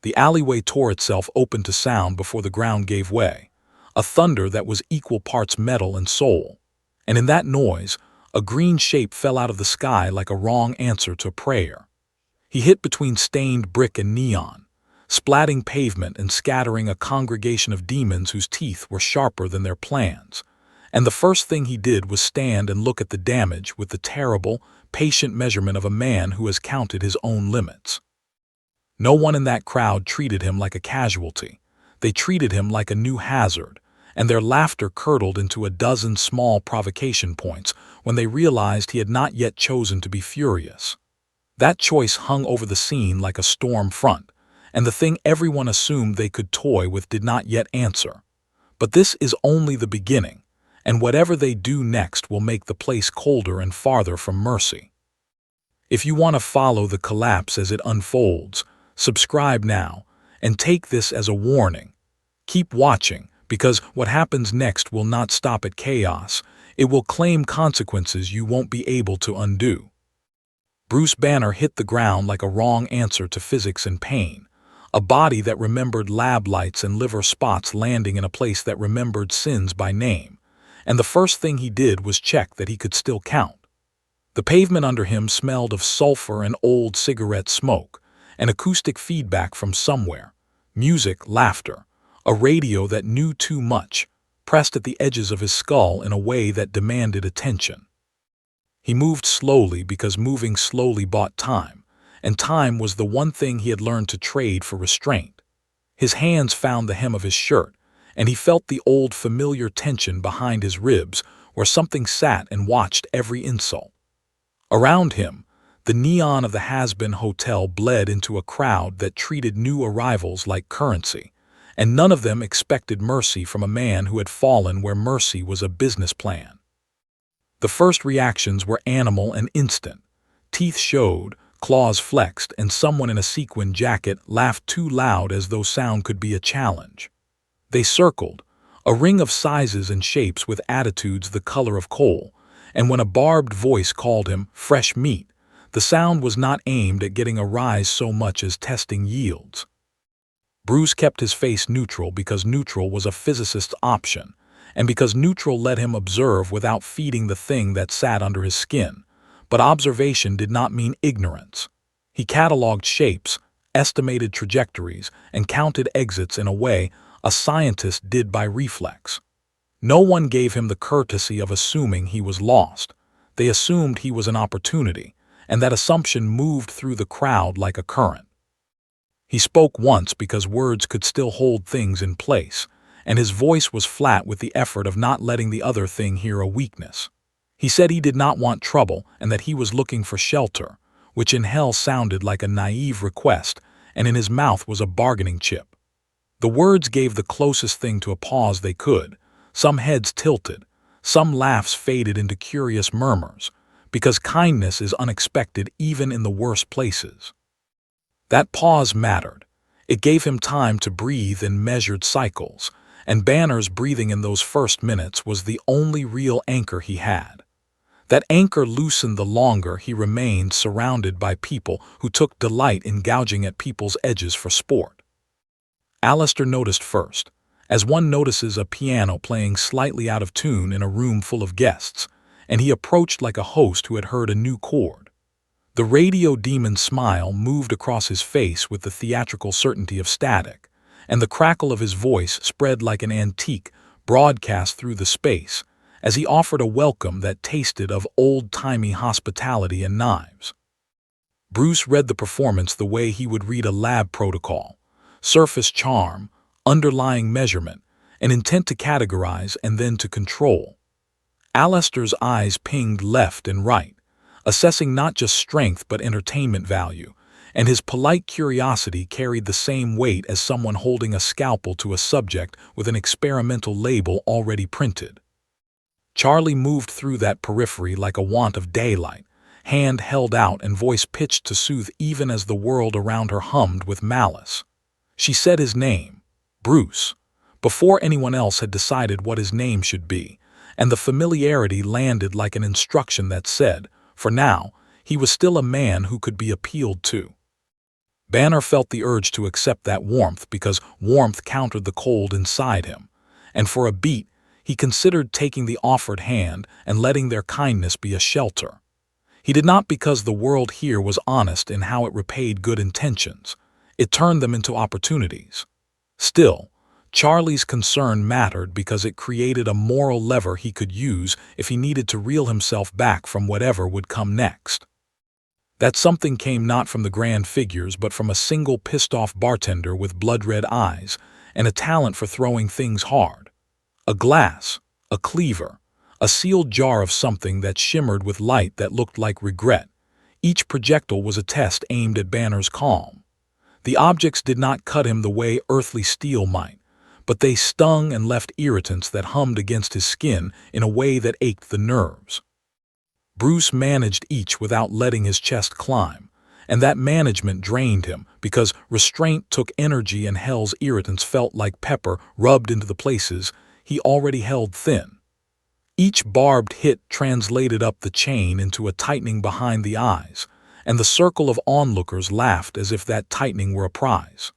The alleyway tore itself open to sound before the ground gave way, a thunder that was equal parts metal and soul. And in that noise, a green shape fell out of the sky like a wrong answer to prayer. He hit between stained brick and neon, splatting pavement and scattering a congregation of demons whose teeth were sharper than their plans. And the first thing he did was stand and look at the damage with the terrible, patient measurement of a man who has counted his own limits. No one in that crowd treated him like a casualty. They treated him like a new hazard, and their laughter curdled into a dozen small provocation points when they realized he had not yet chosen to be furious. That choice hung over the scene like a storm front, and the thing everyone assumed they could toy with did not yet answer. But this is only the beginning, and whatever they do next will make the place colder and farther from mercy. If you want to follow the collapse as it unfolds, subscribe now, and take this as a warning. Keep watching, because what happens next will not stop at chaos. It will claim consequences you won't be able to undo. Bruce Banner hit the ground like a wrong answer to physics and pain, a body that remembered lab lights and liver spots landing in a place that remembered sins by name, and the first thing he did was check that he could still count. The pavement under him smelled of sulfur and old cigarette smoke, and acoustic feedback from somewhere, music, laughter, a radio that knew too much, pressed at the edges of his skull in a way that demanded attention. He moved slowly because moving slowly bought time, and time was the one thing he had learned to trade for restraint. His hands found the hem of his shirt, and he felt the old familiar tension behind his ribs where something sat and watched every insult. Around him, the neon of the Hazbin Hotel bled into a crowd that treated new arrivals like currency, and none of them expected mercy from a man who had fallen where mercy was a business plan. The first reactions were animal and instant. Teeth showed, claws flexed, and someone in a sequin jacket laughed too loud as though sound could be a challenge. They circled, a ring of sizes and shapes with attitudes the color of coal, and when a barbed voice called him fresh meat, the sound was not aimed at getting a rise so much as testing yields. Bruce kept his face neutral because neutral was a physicist's option, and because neutral let him observe without feeding the thing that sat under his skin. But observation did not mean ignorance. He cataloged shapes, estimated trajectories, and counted exits in a way a scientist did by reflex. No one gave him the courtesy of assuming he was lost. They assumed he was an opportunity, and that assumption moved through the crowd like a current. He spoke once because words could still hold things in place, and his voice was flat with the effort of not letting the other thing hear a weakness. He said he did not want trouble and that he was looking for shelter, which in hell sounded like a naive request, and in his mouth was a bargaining chip. The words gave the closest thing to a pause they could. Some heads tilted, some laughs faded into curious murmurs, because kindness is unexpected even in the worst places. That pause mattered. It gave him time to breathe in measured cycles, and Banner's breathing in those first minutes was the only real anchor he had. That anchor loosened the longer he remained surrounded by people who took delight in gouging at people's edges for sport. Alistair noticed first, as one notices a piano playing slightly out of tune in a room full of guests, and he approached like a host who had heard a new chord. The radio demon's smile moved across his face with the theatrical certainty of static, and the crackle of his voice spread like an antique broadcast through the space as he offered a welcome that tasted of old-timey hospitality and knives. Bruce read the performance the way he would read a lab protocol: surface charm, underlying measurement, an intent to categorize and then to control. Alistair's eyes pinged left and right, assessing not just strength but entertainment value, and his polite curiosity carried the same weight as someone holding a scalpel to a subject with an experimental label already printed. Charlie moved through that periphery like a want of daylight, hand held out and voice pitched to soothe even as the world around her hummed with malice. She said his name, Bruce, before anyone else had decided what his name should be, and the familiarity landed like an instruction that said, for now, he was still a man who could be appealed to. Banner felt the urge to accept that warmth because warmth countered the cold inside him, and for a beat, he considered taking the offered hand and letting their kindness be a shelter. He did not because the world here was honest in how it repaid good intentions. It turned them into opportunities. Still, Charlie's concern mattered because it created a moral lever he could use if he needed to reel himself back from whatever would come next. That something came not from the grand figures but from a single pissed-off bartender with blood-red eyes and a talent for throwing things hard. A glass, a cleaver, a sealed jar of something that shimmered with light that looked like regret. Each projectile was a test aimed at Banner's calm. The objects did not cut him the way earthly steel might, but they stung and left irritants that hummed against his skin in a way that ached the nerves. Bruce managed each without letting his chest climb, and that management drained him because restraint took energy and hell's irritants felt like pepper rubbed into the places he already held thin. Each barbed hit translated up the chain into a tightening behind the eyes, and the circle of onlookers laughed as if that tightening were a prize.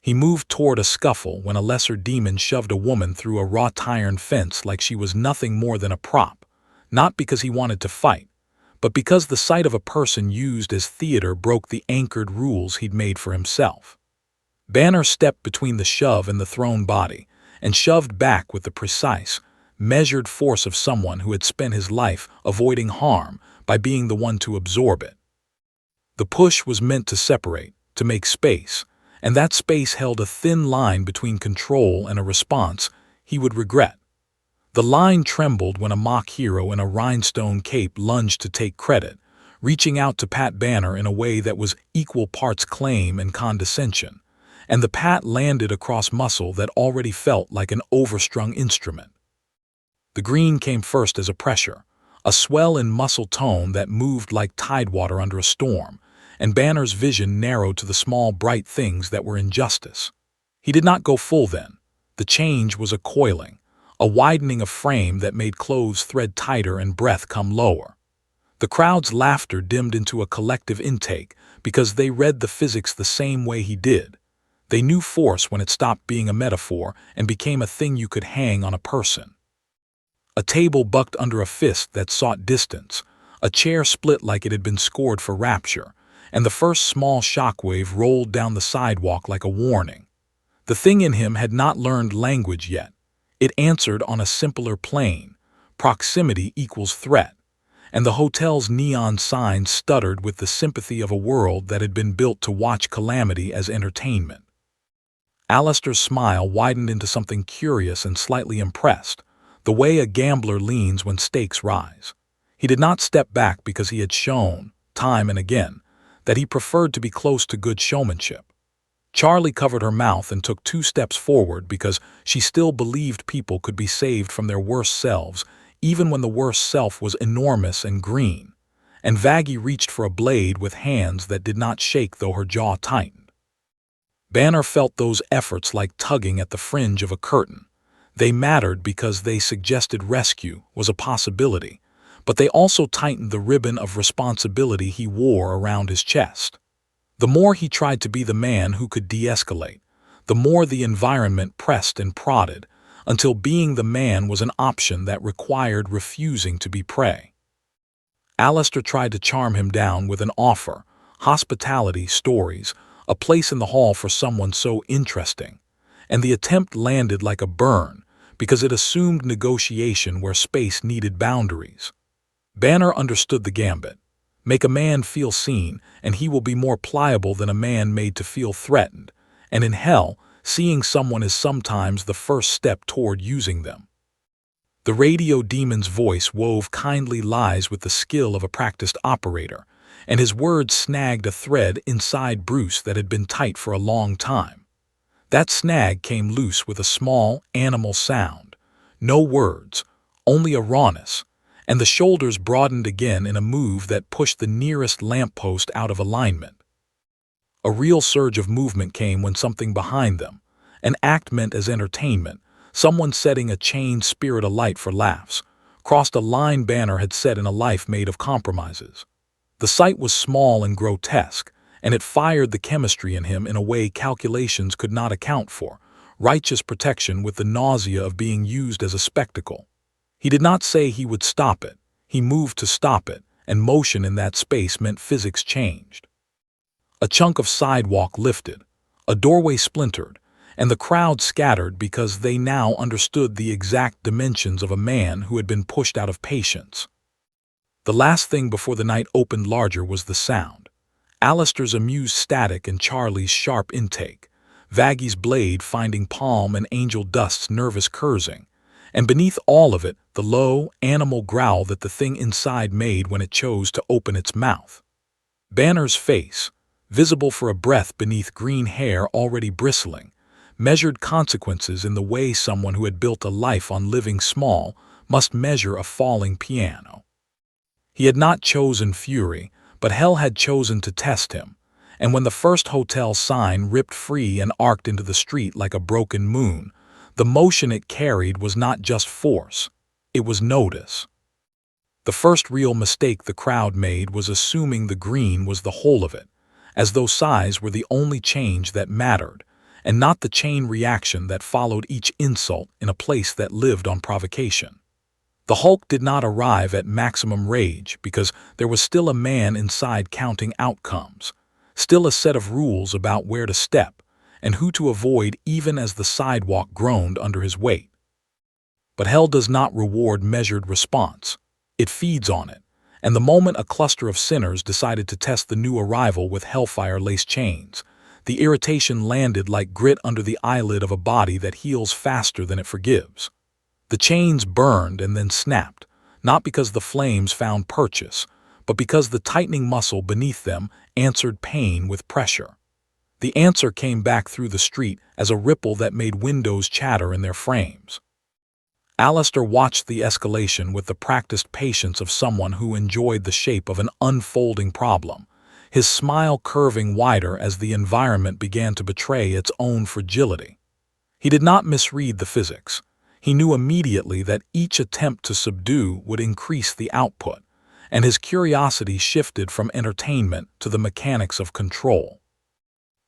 He moved toward a scuffle when a lesser demon shoved a woman through a wrought iron fence like she was nothing more than a prop, not because he wanted to fight, but because the sight of a person used as theater broke the anchored rules he'd made for himself. Banner stepped between the shove and the thrown body, and shoved back with the precise, measured force of someone who had spent his life avoiding harm by being the one to absorb it. The push was meant to separate, to make space, and that space held a thin line between control and a response he would regret. The line trembled when a mock hero in a rhinestone cape lunged to take credit, reaching out to pat Banner in a way that was equal parts claim and condescension, and the pat landed across muscle that already felt like an overstrung instrument. The green came first as a pressure, a swell in muscle tone that moved like tidewater under a storm, and Banner's vision narrowed to the small bright things that were injustice. He did not go full then. The change was a coiling, a widening of frame that made clothes thread tighter and breath come lower. The crowd's laughter dimmed into a collective intake because they read the physics the same way he did. They knew force when it stopped being a metaphor and became a thing you could hang on a person. A table bucked under a fist that sought distance, a chair split like it had been scored for rapture, and the first small shockwave rolled down the sidewalk like a warning. The thing in him had not learned language yet. It answered on a simpler plane. Proximity equals threat, and the hotel's neon sign stuttered with the sympathy of a world that had been built to watch calamity as entertainment. Alistair's smile widened into something curious and slightly impressed, the way a gambler leans when stakes rise. He did not step back because he had shown, time and again, that he preferred to be close to good showmanship. Charlie covered her mouth and took 2 steps forward because she still believed people could be saved from their worst selves, even when the worst self was enormous and green, and Vaggie reached for a blade with hands that did not shake though her jaw tightened. Banner felt those efforts like tugging at the fringe of a curtain. They mattered because they suggested rescue was a possibility, but they also tightened the ribbon of responsibility he wore around his chest. The more he tried to be the man who could de-escalate, the more the environment pressed and prodded, until being the man was an option that required refusing to be prey. Alistair tried to charm him down with an offer, hospitality, stories, a place in the hall for someone so interesting, and the attempt landed like a burn because it assumed negotiation where space needed boundaries. Banner understood the gambit. Make a man feel seen, and he will be more pliable than a man made to feel threatened, and in hell, seeing someone is sometimes the first step toward using them. The radio demon's voice wove kindly lies with the skill of a practiced operator, and his words snagged a thread inside Bruce that had been tight for a long time. That snag came loose with a small, animal sound. No words, only a rawness, and the shoulders broadened again in a move that pushed the nearest lamppost out of alignment. A real surge of movement came when something behind them, an act meant as entertainment, someone setting a chained spirit alight for laughs, crossed a line Banner had set in a life made of compromises. The sight was small and grotesque, and it fired the chemistry in him in a way calculations could not account for, righteous protection with the nausea of being used as a spectacle. He did not say he would stop it, he moved to stop it, and motion in that space meant physics changed. A chunk of sidewalk lifted, a doorway splintered, and the crowd scattered because they now understood the exact dimensions of a man who had been pushed out of patience. The last thing before the night opened larger was the sound. Alistair's amused static and Charlie's sharp intake, Vaggy's blade finding palm and Angel Dust's nervous cursing, and beneath all of it, the low, animal growl that the thing inside made when it chose to open its mouth. Banner's face, visible for a breath beneath green hair already bristling, measured consequences in the way someone who had built a life on living small must measure a falling piano. He had not chosen fury, but hell had chosen to test him, and when the first hotel sign ripped free and arced into the street like a broken moon, the motion it carried was not just force, it was notice. The first real mistake the crowd made was assuming the green was the whole of it, as though size were the only change that mattered, and not the chain reaction that followed each insult in a place that lived on provocation. The Hulk did not arrive at maximum rage because there was still a man inside counting outcomes, still a set of rules about where to step and who to avoid even as the sidewalk groaned under his weight. But hell does not reward measured response. It feeds on it, and the moment a cluster of sinners decided to test the new arrival with hellfire-laced chains, the irritation landed like grit under the eyelid of a body that heals faster than it forgives. The chains burned and then snapped, not because the flames found purchase, but because the tightening muscle beneath them answered pain with pressure. The answer came back through the street as a ripple that made windows chatter in their frames. Alistair watched the escalation with the practiced patience of someone who enjoyed the shape of an unfolding problem, his smile curving wider as the environment began to betray its own fragility. He did not misread the physics. He knew immediately that each attempt to subdue would increase the output, and his curiosity shifted from entertainment to the mechanics of control.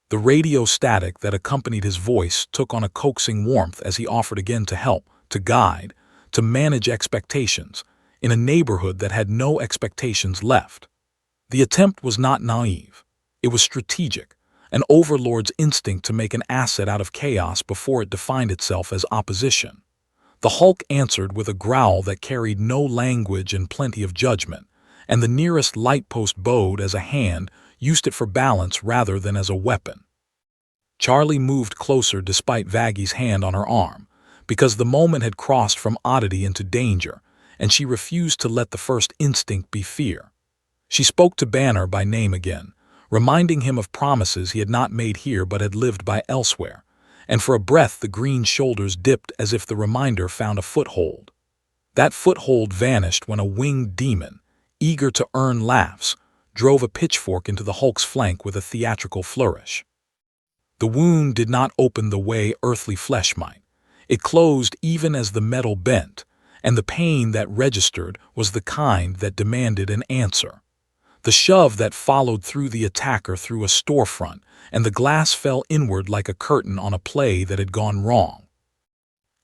The radio static that accompanied his voice took on a coaxing warmth as he offered again to help, to guide, to manage expectations, in a neighborhood that had no expectations left. The attempt was not naive. It was strategic, an overlord's instinct to make an asset out of chaos before it defined itself as opposition. The Hulk answered with a growl that carried no language and plenty of judgment, and the nearest light post bowed as a hand, used it for balance rather than as a weapon. Charlie moved closer despite Vaggy's hand on her arm, because the moment had crossed from oddity into danger, and she refused to let the first instinct be fear. She spoke to Banner by name again, reminding him of promises he had not made here but had lived by elsewhere, and for a breath the green shoulders dipped as if the reminder found a foothold. That foothold vanished when a winged demon, eager to earn laughs, drove a pitchfork into the Hulk's flank with a theatrical flourish. The wound did not open the way earthly flesh might. It closed even as the metal bent, and the pain that registered was the kind that demanded an answer. The shove that followed threw the attacker through a storefront, and the glass fell inward like a curtain on a play that had gone wrong.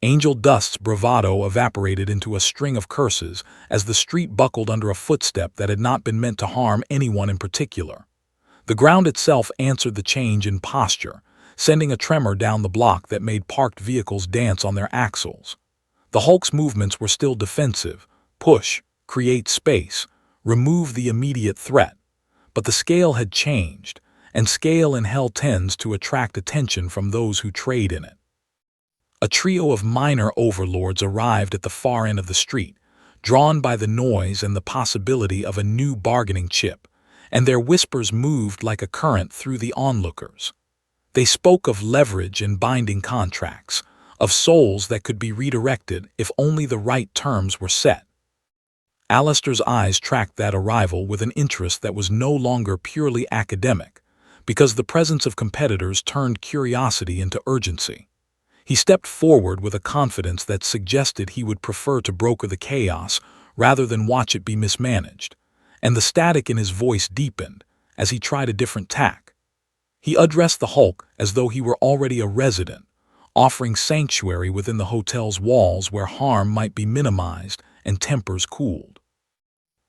Angel Dust's bravado evaporated into a string of curses as the street buckled under a footstep that had not been meant to harm anyone in particular. The ground itself answered the change in posture, sending a tremor down the block that made parked vehicles dance on their axles. The Hulk's movements were still defensive: push, create space, remove the immediate threat. But the scale had changed, and scale in hell tends to attract attention from those who trade in it. A trio of minor overlords arrived at the far end of the street, drawn by the noise and the possibility of a new bargaining chip, and their whispers moved like a current through the onlookers. They spoke of leverage and binding contracts, of souls that could be redirected if only the right terms were set. Alistair's eyes tracked that arrival with an interest that was no longer purely academic, because the presence of competitors turned curiosity into urgency. He stepped forward with a confidence that suggested he would prefer to broker the chaos rather than watch it be mismanaged, and the static in his voice deepened as he tried a different tack. He addressed the Hulk as though he were already a resident, offering sanctuary within the hotel's walls where harm might be minimized and tempers cooled.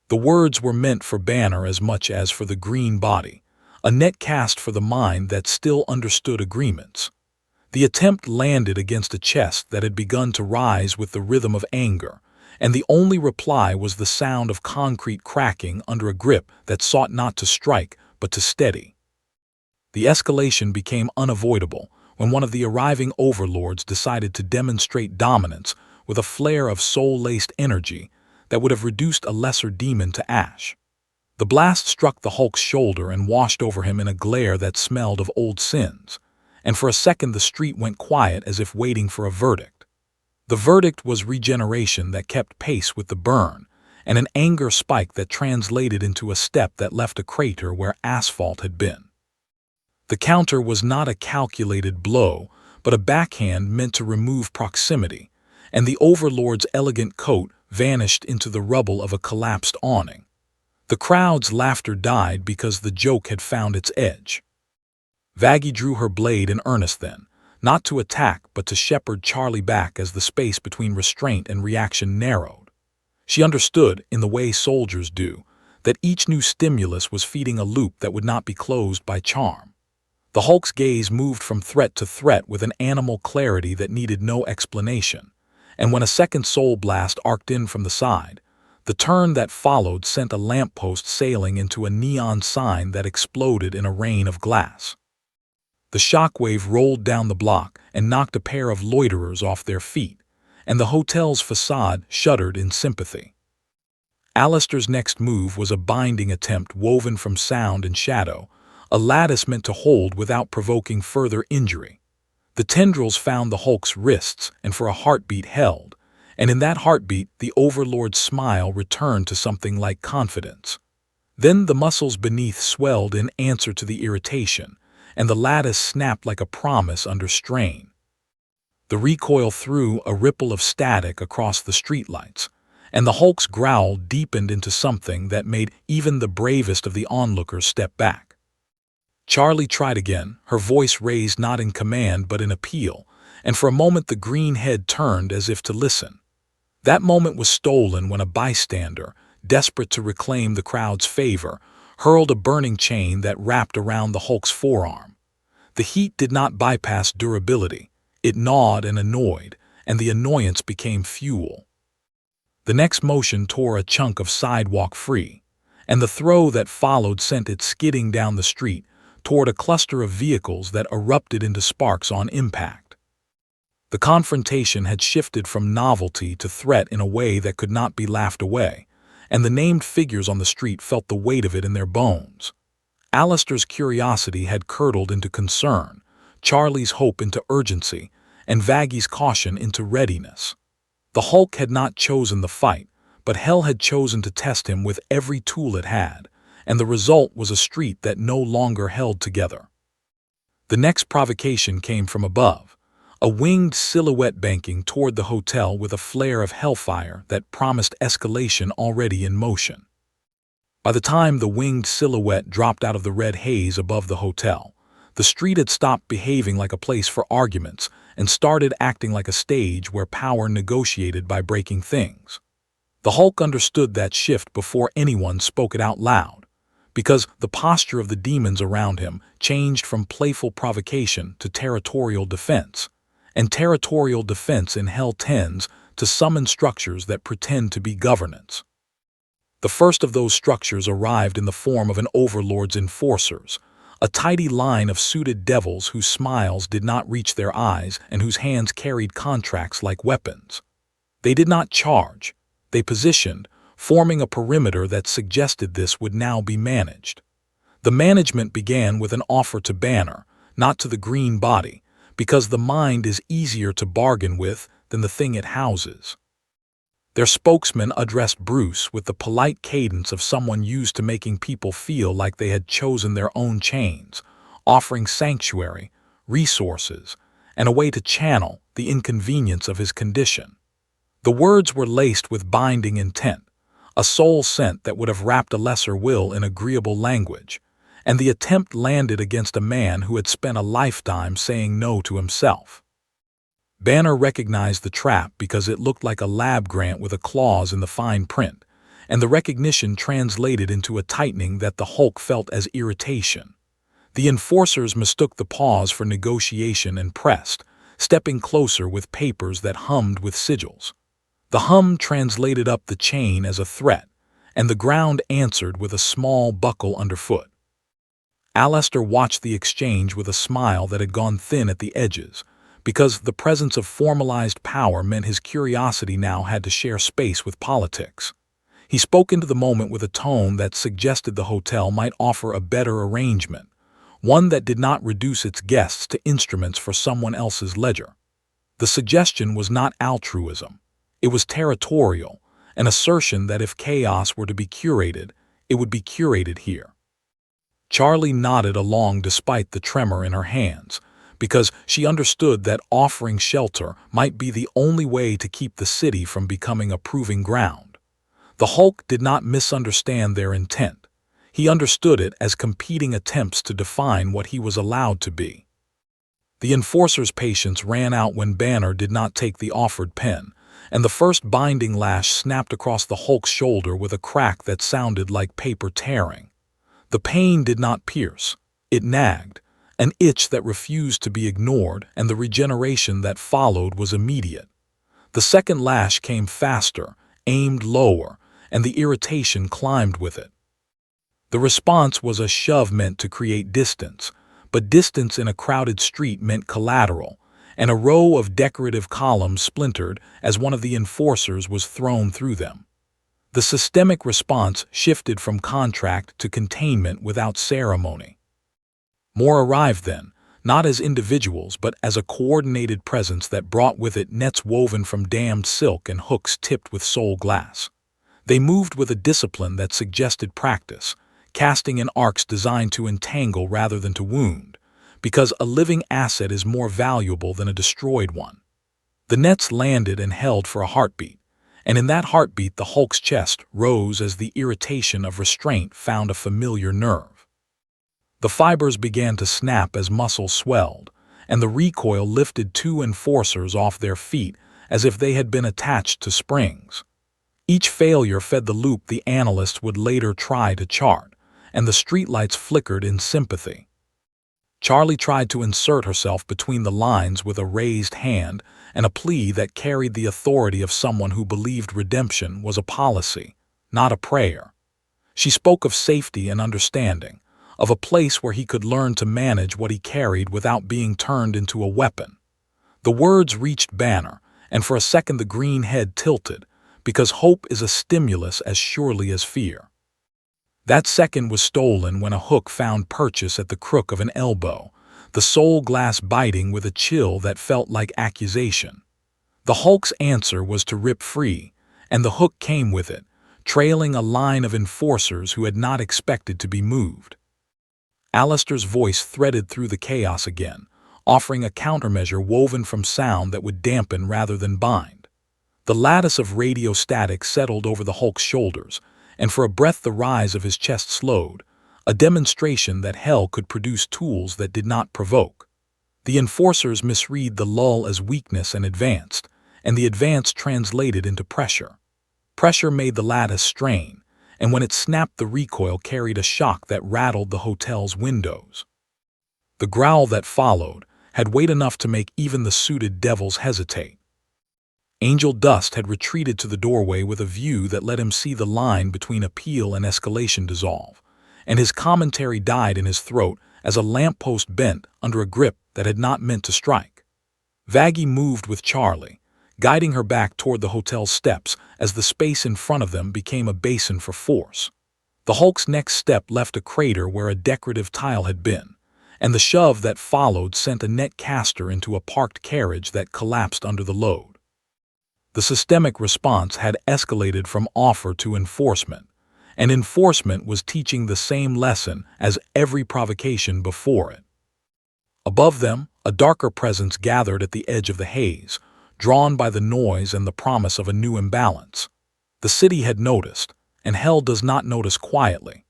The words were meant for Banner as much as for the green body, a net cast for the mind that still understood agreements. The attempt landed against a chest that had begun to rise with the rhythm of anger, and the only reply was the sound of concrete cracking under a grip that sought not to strike but to steady. The escalation became unavoidable when one of the arriving overlords decided to demonstrate dominance with a flare of soul-laced energy that would have reduced a lesser demon to ash. The blast struck the Hulk's shoulder and washed over him in a glare that smelled of old sins, and for a second the street went quiet as if waiting for a verdict. The verdict was regeneration that kept pace with the burn, and an anger spike that translated into a step that left a crater where asphalt had been. The counter was not a calculated blow, but a backhand meant to remove proximity, and the Overlord's elegant coat vanished into the rubble of a collapsed awning. The crowd's laughter died because the joke had found its edge. Vaggie drew her blade in earnest then, not to attack but to shepherd Charlie back as the space between restraint and reaction narrowed. She understood, in the way soldiers do, that each new stimulus was feeding a loop that would not be closed by charm. The Hulk's gaze moved from threat to threat with an animal clarity that needed no explanation, and when a second soul blast arced in from the side, the turn that followed sent a lamppost sailing into a neon sign that exploded in a rain of glass. The shockwave rolled down the block and knocked a pair of loiterers off their feet, and the hotel's facade shuddered in sympathy. Alistair's next move was a binding attempt woven from sound and shadow, a lattice meant to hold without provoking further injury. The tendrils found the Hulk's wrists and for a heartbeat held, and in that heartbeat the Overlord's smile returned to something like confidence. Then the muscles beneath swelled in answer to the irritation, and the lattice snapped like a promise under strain. The recoil threw a ripple of static across the streetlights, and the Hulk's growl deepened into something that made even the bravest of the onlookers step back. Charlie tried again, her voice raised not in command but in appeal, and for a moment the green head turned as if to listen. That moment was stolen when a bystander, desperate to reclaim the crowd's favor, hurled a burning chain that wrapped around the Hulk's forearm. The heat did not bypass durability. It gnawed and annoyed, and the annoyance became fuel. The next motion tore a chunk of sidewalk free, and the throw that followed sent it skidding down the street toward a cluster of vehicles that erupted into sparks on impact. The confrontation had shifted from novelty to threat in a way that could not be laughed away, and the named figures on the street felt the weight of it in their bones. Alistair's curiosity had curdled into concern, Charlie's hope into urgency, and Vaggie's caution into readiness. The Hulk had not chosen the fight, but hell had chosen to test him with every tool it had, and the result was a street that no longer held together. The next provocation came from above, a winged silhouette banking toward the hotel with a flare of hellfire that promised escalation already in motion. By the time the winged silhouette dropped out of the red haze above the hotel, the street had stopped behaving like a place for arguments and started acting like a stage where power negotiated by breaking things. The Hulk understood that shift before anyone spoke it out loud, because the posture of the demons around him changed from playful provocation to territorial defense, and territorial defense in hell tends to summon structures that pretend to be governance. The first of those structures arrived in the form of an Overlord's enforcers, a tidy line of suited devils whose smiles did not reach their eyes and whose hands carried contracts like weapons. They did not charge, they positioned, forming a perimeter that suggested this would now be managed. The management began with an offer to Banner, not to the green body, because the mind is easier to bargain with than the thing it houses. Their spokesman addressed Bruce with the polite cadence of someone used to making people feel like they had chosen their own chains, offering sanctuary, resources, and a way to channel the inconvenience of his condition. The words were laced with binding intent, a soul scent that would have wrapped a lesser will in agreeable language, and the attempt landed against a man who had spent a lifetime saying no to himself. Banner recognized the trap because it looked like a lab grant with a clause in the fine print, and the recognition translated into a tightening that the Hulk felt as irritation. The enforcers mistook the pause for negotiation and pressed, stepping closer with papers that hummed with sigils. The hum translated up the chain as a threat, and the ground answered with a small buckle underfoot. Alistair watched the exchange with a smile that had gone thin at the edges, because the presence of formalized power meant his curiosity now had to share space with politics. He spoke into the moment with a tone that suggested the hotel might offer a better arrangement, one that did not reduce its guests to instruments for someone else's ledger. The suggestion was not altruism. It was territorial, an assertion that if chaos were to be curated, it would be curated here. Charlie nodded along despite the tremor in her hands, because she understood that offering shelter might be the only way to keep the city from becoming a proving ground. The Hulk did not misunderstand their intent. He understood it as competing attempts to define what he was allowed to be. The enforcer's patience ran out when Banner did not take the offered pen, and the first binding lash snapped across the Hulk's shoulder with a crack that sounded like paper tearing. The pain did not pierce. It nagged, an itch that refused to be ignored, and the regeneration that followed was immediate. The second lash came faster, aimed lower, and the irritation climbed with it. The response was a shove meant to create distance, but distance in a crowded street meant collateral, and a row of decorative columns splintered as one of the enforcers was thrown through them. The systemic response shifted from contract to containment without ceremony. More arrived then, not as individuals but as a coordinated presence that brought with it nets woven from dammed silk and hooks tipped with soul glass. They moved with a discipline that suggested practice, casting in arcs designed to entangle rather than to wound, because a living asset is more valuable than a destroyed one. The nets landed and held for a heartbeat, and in that heartbeat the Hulk's chest rose as the irritation of restraint found a familiar nerve. The fibers began to snap as muscle swelled, and the recoil lifted two enforcers off their feet as if they had been attached to springs. Each failure fed the loop the analyst would later try to chart, and the streetlights flickered in sympathy. Charlie tried to insert herself between the lines with a raised hand and a plea that carried the authority of someone who believed redemption was a policy, not a prayer. She spoke of safety and understanding, of a place where he could learn to manage what he carried without being turned into a weapon. The words reached Banner, and for a second the green head tilted, because hope is a stimulus as surely as fear. That second was stolen when a hook found purchase at the crook of an elbow, the soul glass biting with a chill that felt like accusation. The Hulk's answer was to rip free, and the hook came with it, trailing a line of enforcers who had not expected to be moved. Alistair's voice threaded through the chaos again, offering a countermeasure woven from sound that would dampen rather than bind. The lattice of radio static settled over the Hulk's shoulders, and for a breath the rise of his chest slowed, a demonstration that hell could produce tools that did not provoke. The enforcers misread the lull as weakness and advanced, and the advance translated into pressure. Pressure made the lattice strain, and when it snapped the recoil carried a shock that rattled the hotel's windows. The growl that followed had weight enough to make even the suited devils hesitate. Angel Dust had retreated to the doorway with a view that let him see the line between appeal and escalation dissolve, and his commentary died in his throat as a lamppost bent under a grip that had not meant to strike. Vaggie moved with Charlie, guiding her back toward the hotel's steps as the space in front of them became a basin for force. The Hulk's next step left a crater where a decorative tile had been, and the shove that followed sent a net caster into a parked carriage that collapsed under the load. The systemic response had escalated from offer to enforcement, and enforcement was teaching the same lesson as every provocation before it. Above them, a darker presence gathered at the edge of the haze, drawn by the noise and the promise of a new imbalance. The city had noticed, and hell does not notice quietly.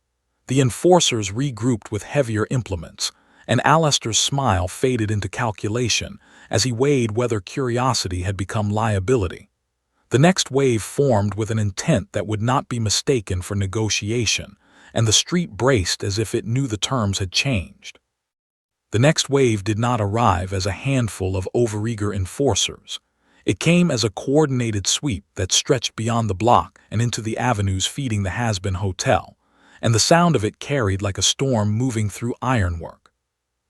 The enforcers regrouped with heavier implements, and Alistair's smile faded into calculation as he weighed whether curiosity had become liability. The next wave formed with an intent that would not be mistaken for negotiation, and the street braced as if it knew the terms had changed. The next wave did not arrive as a handful of overeager enforcers. It came as a coordinated sweep that stretched beyond the block and into the avenues feeding the Hazbin Hotel, and the sound of it carried like a storm moving through ironwork.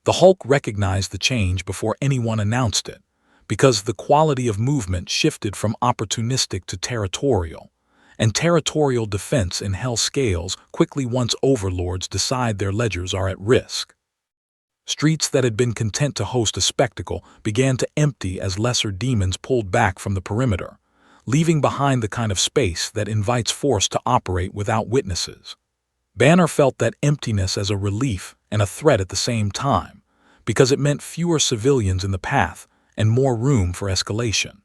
The Hulk recognized the change before anyone announced it, because the quality of movement shifted from opportunistic to territorial, and territorial defense in Hell scales quickly once overlords decide their ledgers are at risk. Streets that had been content to host a spectacle began to empty as lesser demons pulled back from the perimeter, leaving behind the kind of space that invites force to operate without witnesses. Banner felt that emptiness as a relief and a threat at the same time, because it meant fewer civilians in the path and more room for escalation.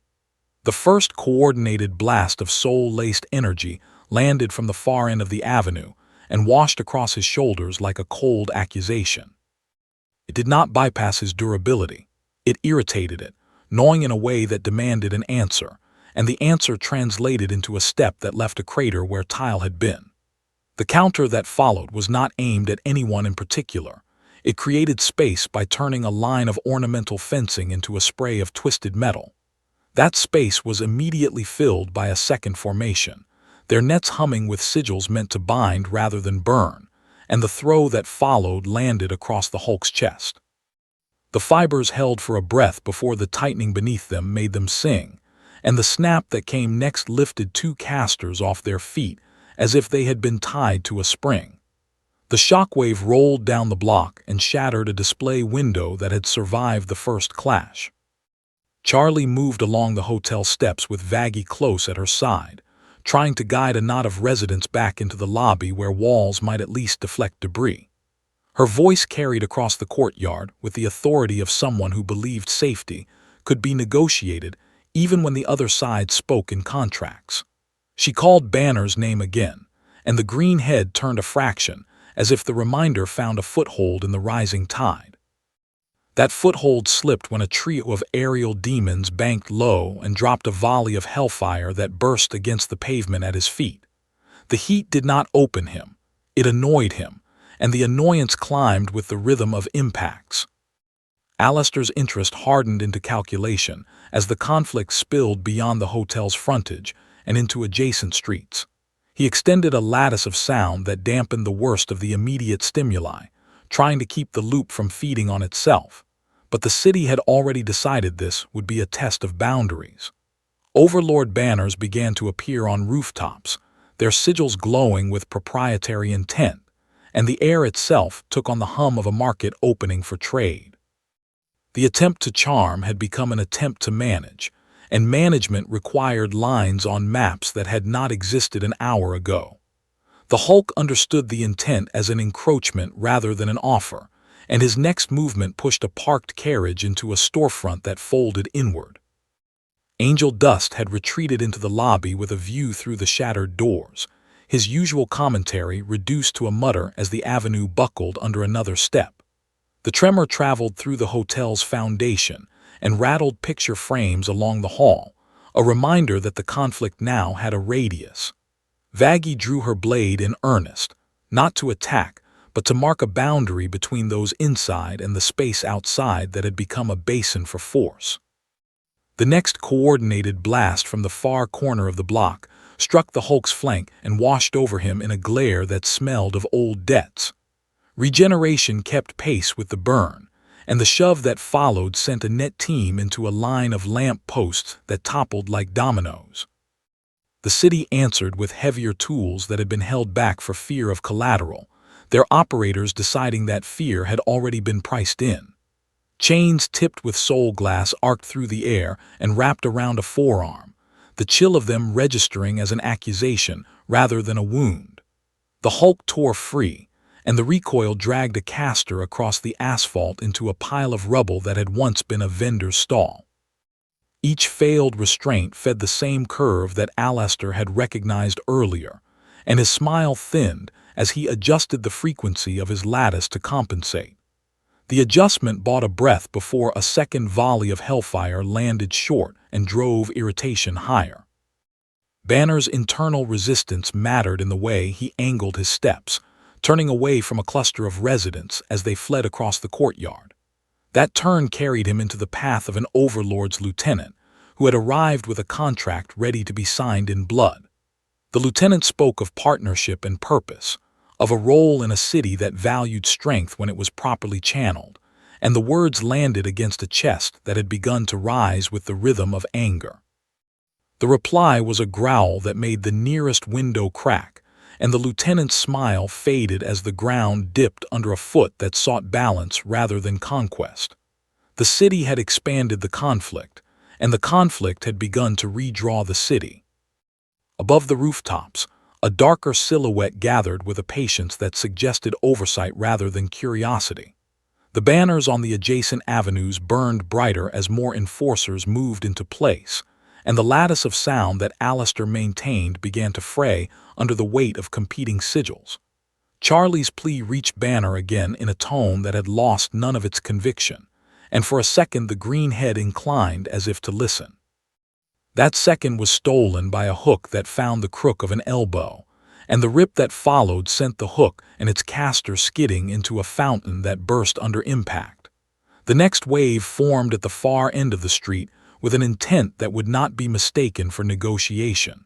The first coordinated blast of soul-laced energy landed from the far end of the avenue and washed across his shoulders like a cold accusation. It did not bypass his durability. It irritated it, gnawing in a way that demanded an answer, and the answer translated into a step that left a crater where tile had been. The counter that followed was not aimed at anyone in particular. It created space by turning a line of ornamental fencing into a spray of twisted metal. That space was immediately filled by a second formation, their nets humming with sigils meant to bind rather than burn, and the throw that followed landed across the Hulk's chest. The fibers held for a breath before the tightening beneath them made them sing, and the snap that came next lifted two casters off their feet as if they had been tied to a spring. The shockwave rolled down the block and shattered a display window that had survived the first clash. Charlie moved along the hotel steps with Vaggie close at her side, trying to guide a knot of residents back into the lobby where walls might at least deflect debris. Her voice carried across the courtyard with the authority of someone who believed safety could be negotiated even when the other side spoke in contracts. She called Banner's name again, and the green head turned a fraction, as if the reminder found a foothold in the rising tide. That foothold slipped when a trio of aerial demons banked low and dropped a volley of hellfire that burst against the pavement at his feet. The heat did not open him, it annoyed him, and the annoyance climbed with the rhythm of impacts. Alistair's interest hardened into calculation as the conflict spilled beyond the hotel's frontage and into adjacent streets. He extended a lattice of sound that dampened the worst of the immediate stimuli, trying to keep the loop from feeding on itself. But the city had already decided this would be a test of boundaries. Overlord banners began to appear on rooftops, their sigils glowing with proprietary intent, and the air itself took on the hum of a market opening for trade. The attempt to charm had become an attempt to manage, and management required lines on maps that had not existed an hour ago. The Hulk understood the intent as an encroachment rather than an offer, and his next movement pushed a parked carriage into a storefront that folded inward. Angel Dust had retreated into the lobby with a view through the shattered doors, his usual commentary reduced to a mutter as the avenue buckled under another step. The tremor traveled through the hotel's foundation and rattled picture frames along the hall, a reminder that the conflict now had a radius. Vaggie drew her blade in earnest, not to attack, but to mark a boundary between those inside and the space outside that had become a basin for force. The next coordinated blast from the far corner of the block struck the Hulk's flank and washed over him in a glare that smelled of old debts. Regeneration kept pace with the burn, and the shove that followed sent a net team into a line of lamp posts that toppled like dominoes. The city answered with heavier tools that had been held back for fear of collateral, their operators deciding that fear had already been priced in. Chains tipped with soul glass arced through the air and wrapped around a forearm, the chill of them registering as an accusation rather than a wound. The Hulk tore free, and the recoil dragged a caster across the asphalt into a pile of rubble that had once been a vendor's stall. Each failed restraint fed the same curve that Alistair had recognized earlier, and his smile thinned as he adjusted the frequency of his lattice to compensate. The adjustment bought a breath before a second volley of hellfire landed short and drove irritation higher. Banner's internal resistance mattered in the way he angled his steps, turning away from a cluster of residents as they fled across the courtyard. That turn carried him into the path of an Overlord's lieutenant, who had arrived with a contract ready to be signed in blood. The lieutenant spoke of partnership and purpose, of a role in a city that valued strength when it was properly channeled, and the words landed against a chest that had begun to rise with the rhythm of anger. The reply was a growl that made the nearest window crack, and the lieutenant's smile faded as the ground dipped under a foot that sought balance rather than conquest. The city had expanded the conflict, and the conflict had begun to redraw the city. Above the rooftops, a darker silhouette gathered with a patience that suggested oversight rather than curiosity. The banners on the adjacent avenues burned brighter as more enforcers moved into place, and the lattice of sound that Alistair maintained began to fray under the weight of competing sigils. Charlie's plea reached Banner again in a tone that had lost none of its conviction, and for a second the green head inclined as if to listen. That second was stolen by a hook that found the crook of an elbow, and the rip that followed sent the hook and its caster skidding into a fountain that burst under impact. The next wave formed at the far end of the street with an intent that would not be mistaken for negotiation.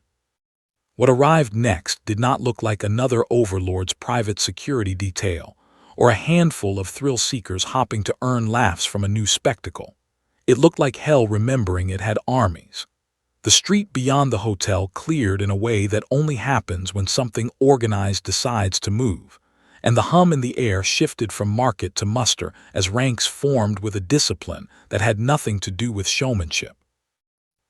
What arrived next did not look like another Overlord's private security detail, or a handful of thrill-seekers hopping to earn laughs from a new spectacle. It looked like hell remembering it had armies. The street beyond the hotel cleared in a way that only happens when something organized decides to move, and the hum in the air shifted from market to muster as ranks formed with a discipline that had nothing to do with showmanship.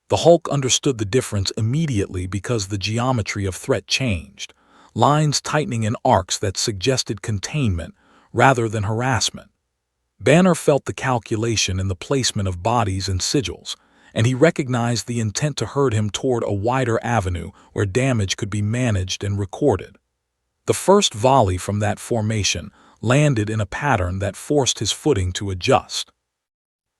The Hulk understood the difference immediately because the geometry of threat changed, lines tightening in arcs that suggested containment rather than harassment. Banner felt the calculation in the placement of bodies and sigils, and he recognized the intent to herd him toward a wider avenue where damage could be managed and recorded. The first volley from that formation landed in a pattern that forced his footing to adjust.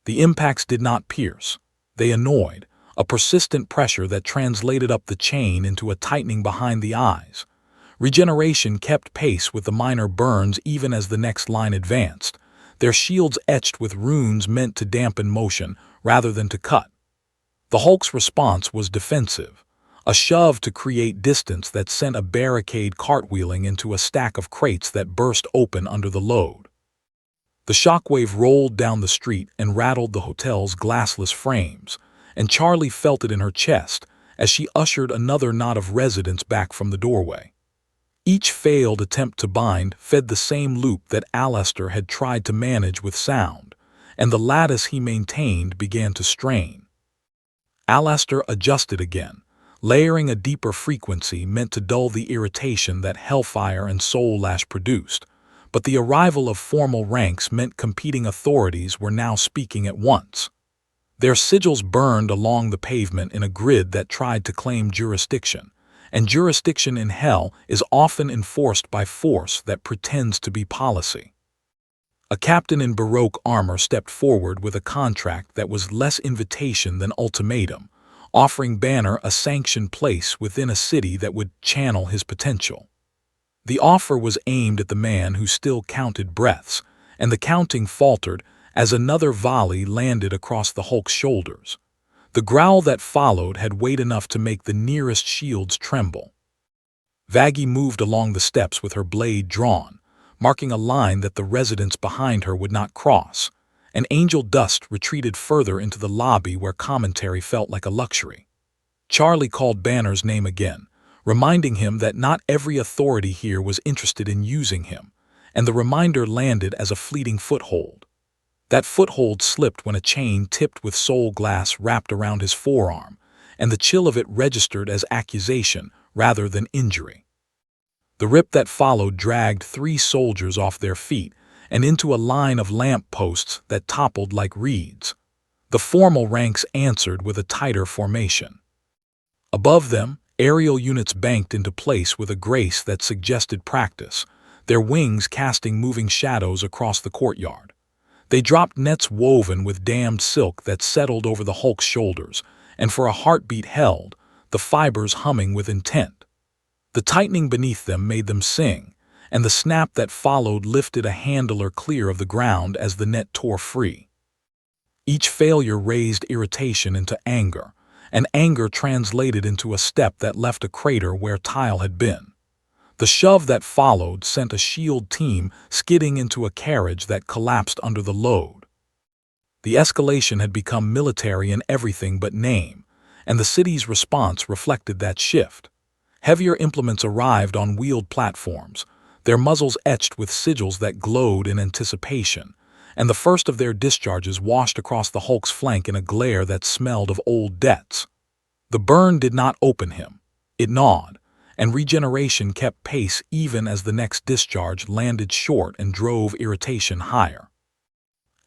The impacts did not pierce. They annoyed, a persistent pressure that translated up the chain into a tightening behind the eyes. Regeneration kept pace with the minor burns even as the next line advanced, their shields etched with runes meant to dampen motion rather than to cut. The Hulk's response was defensive, a shove to create distance that sent a barricade cartwheeling into a stack of crates that burst open under the load. The shockwave rolled down the street and rattled the hotel's glassless frames, and Charlie felt it in her chest as she ushered another knot of residents back from the doorway. Each failed attempt to bind fed the same loop that Alistair had tried to manage with sound, and the lattice he maintained began to strain. Alistair adjusted again, layering a deeper frequency meant to dull the irritation that Hellfire and Soul Lash produced, but the arrival of formal ranks meant competing authorities were now speaking at once. Their sigils burned along the pavement in a grid that tried to claim jurisdiction, and jurisdiction in Hell is often enforced by force that pretends to be policy. A captain in Baroque armor stepped forward with a contract that was less invitation than ultimatum, offering Banner a sanctioned place within a city that would channel his potential. The offer was aimed at the man who still counted breaths, and the counting faltered as another volley landed across the Hulk's shoulders. The growl that followed had weight enough to make the nearest shields tremble. Vaggie moved along the steps with her blade drawn, marking a line that the residents behind her would not cross, and Angel Dust retreated further into the lobby where commentary felt like a luxury. Charlie called Banner's name again, reminding him that not every authority here was interested in using him, and the reminder landed as a fleeting foothold. That foothold slipped when a chain tipped with soul glass wrapped around his forearm, and the chill of it registered as accusation rather than injury. The rip that followed dragged 3 soldiers off their feet and into a line of lamp posts that toppled like reeds. The formal ranks answered with a tighter formation. Above them, Aerial units banked into place with a grace that suggested practice, their wings casting moving shadows across the courtyard. They dropped nets woven with dammed silk that settled over the Hulk's shoulders, and for a heartbeat held, the fibers humming with intent. The tightening beneath them made them sing, and the snap that followed lifted a handler clear of the ground as the net tore free. Each failure raised irritation into anger, and anger translated into a step that left a crater where tile had been. The shove that followed sent a shield team skidding into a carriage that collapsed under the load. The escalation had become military in everything but name, and the city's response reflected that shift. Heavier implements arrived on wheeled platforms, their muzzles etched with sigils that glowed in anticipation, and the first of their discharges washed across the Hulk's flank in a glare that smelled of old debts. The burn did not open him. It gnawed, and regeneration kept pace even as the next discharge landed short and drove irritation higher.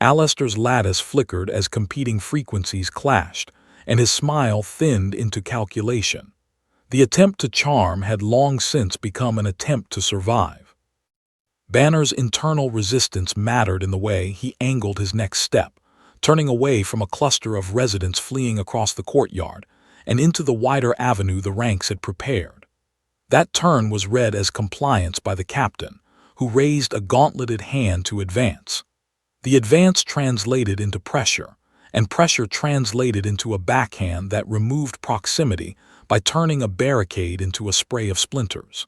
Alistair's lattice flickered as competing frequencies clashed, and his smile thinned into calculation. The attempt to charm had long since become an attempt to survive. Banner's internal resistance mattered in the way he angled his next step, turning away from a cluster of residents fleeing across the courtyard and into the wider avenue the ranks had prepared. That turn was read as compliance by the captain, who raised a gauntleted hand to advance. The advance translated into pressure, and pressure translated into a backhand that removed proximity by turning a barricade into a spray of splinters.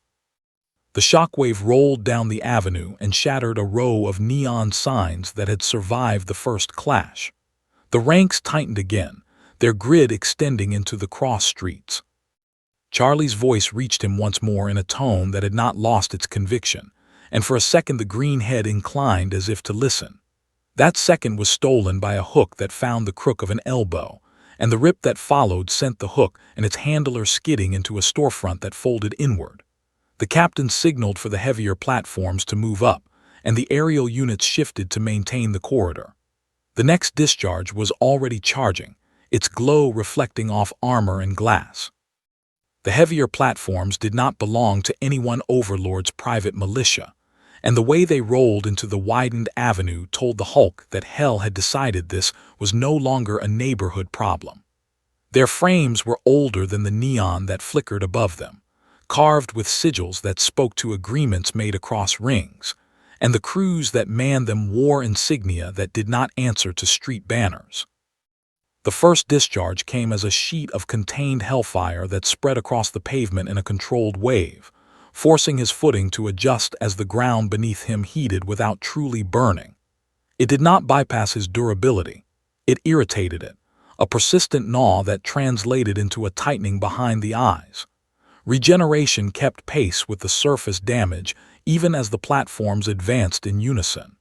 The shockwave rolled down the avenue and shattered a row of neon signs that had survived the first clash. The ranks tightened again, their grid extending into the cross streets. Charlie's voice reached him once more in a tone that had not lost its conviction, and for a second the green head inclined as if to listen. That second was stolen by a hook that found the crook of an elbow, and the rip that followed sent the hook and its handler skidding into a storefront that folded inward. The captain signaled for the heavier platforms to move up, and the aerial units shifted to maintain the corridor. The next discharge was already charging, its glow reflecting off armor and glass. The heavier platforms did not belong to any one Overlord's private militia, and the way they rolled into the widened avenue told the Hulk that hell had decided this was no longer a neighborhood problem. Their frames were older than the neon that flickered above them, carved with sigils that spoke to agreements made across rings, and the crews that manned them wore insignia that did not answer to street banners. The first discharge came as a sheet of contained hellfire that spread across the pavement in a controlled wave, forcing his footing to adjust as the ground beneath him heated without truly burning. It did not bypass his durability. It irritated it, a persistent gnaw that translated into a tightening behind the eyes. Regeneration kept pace with the surface damage even as the platforms advanced in unison.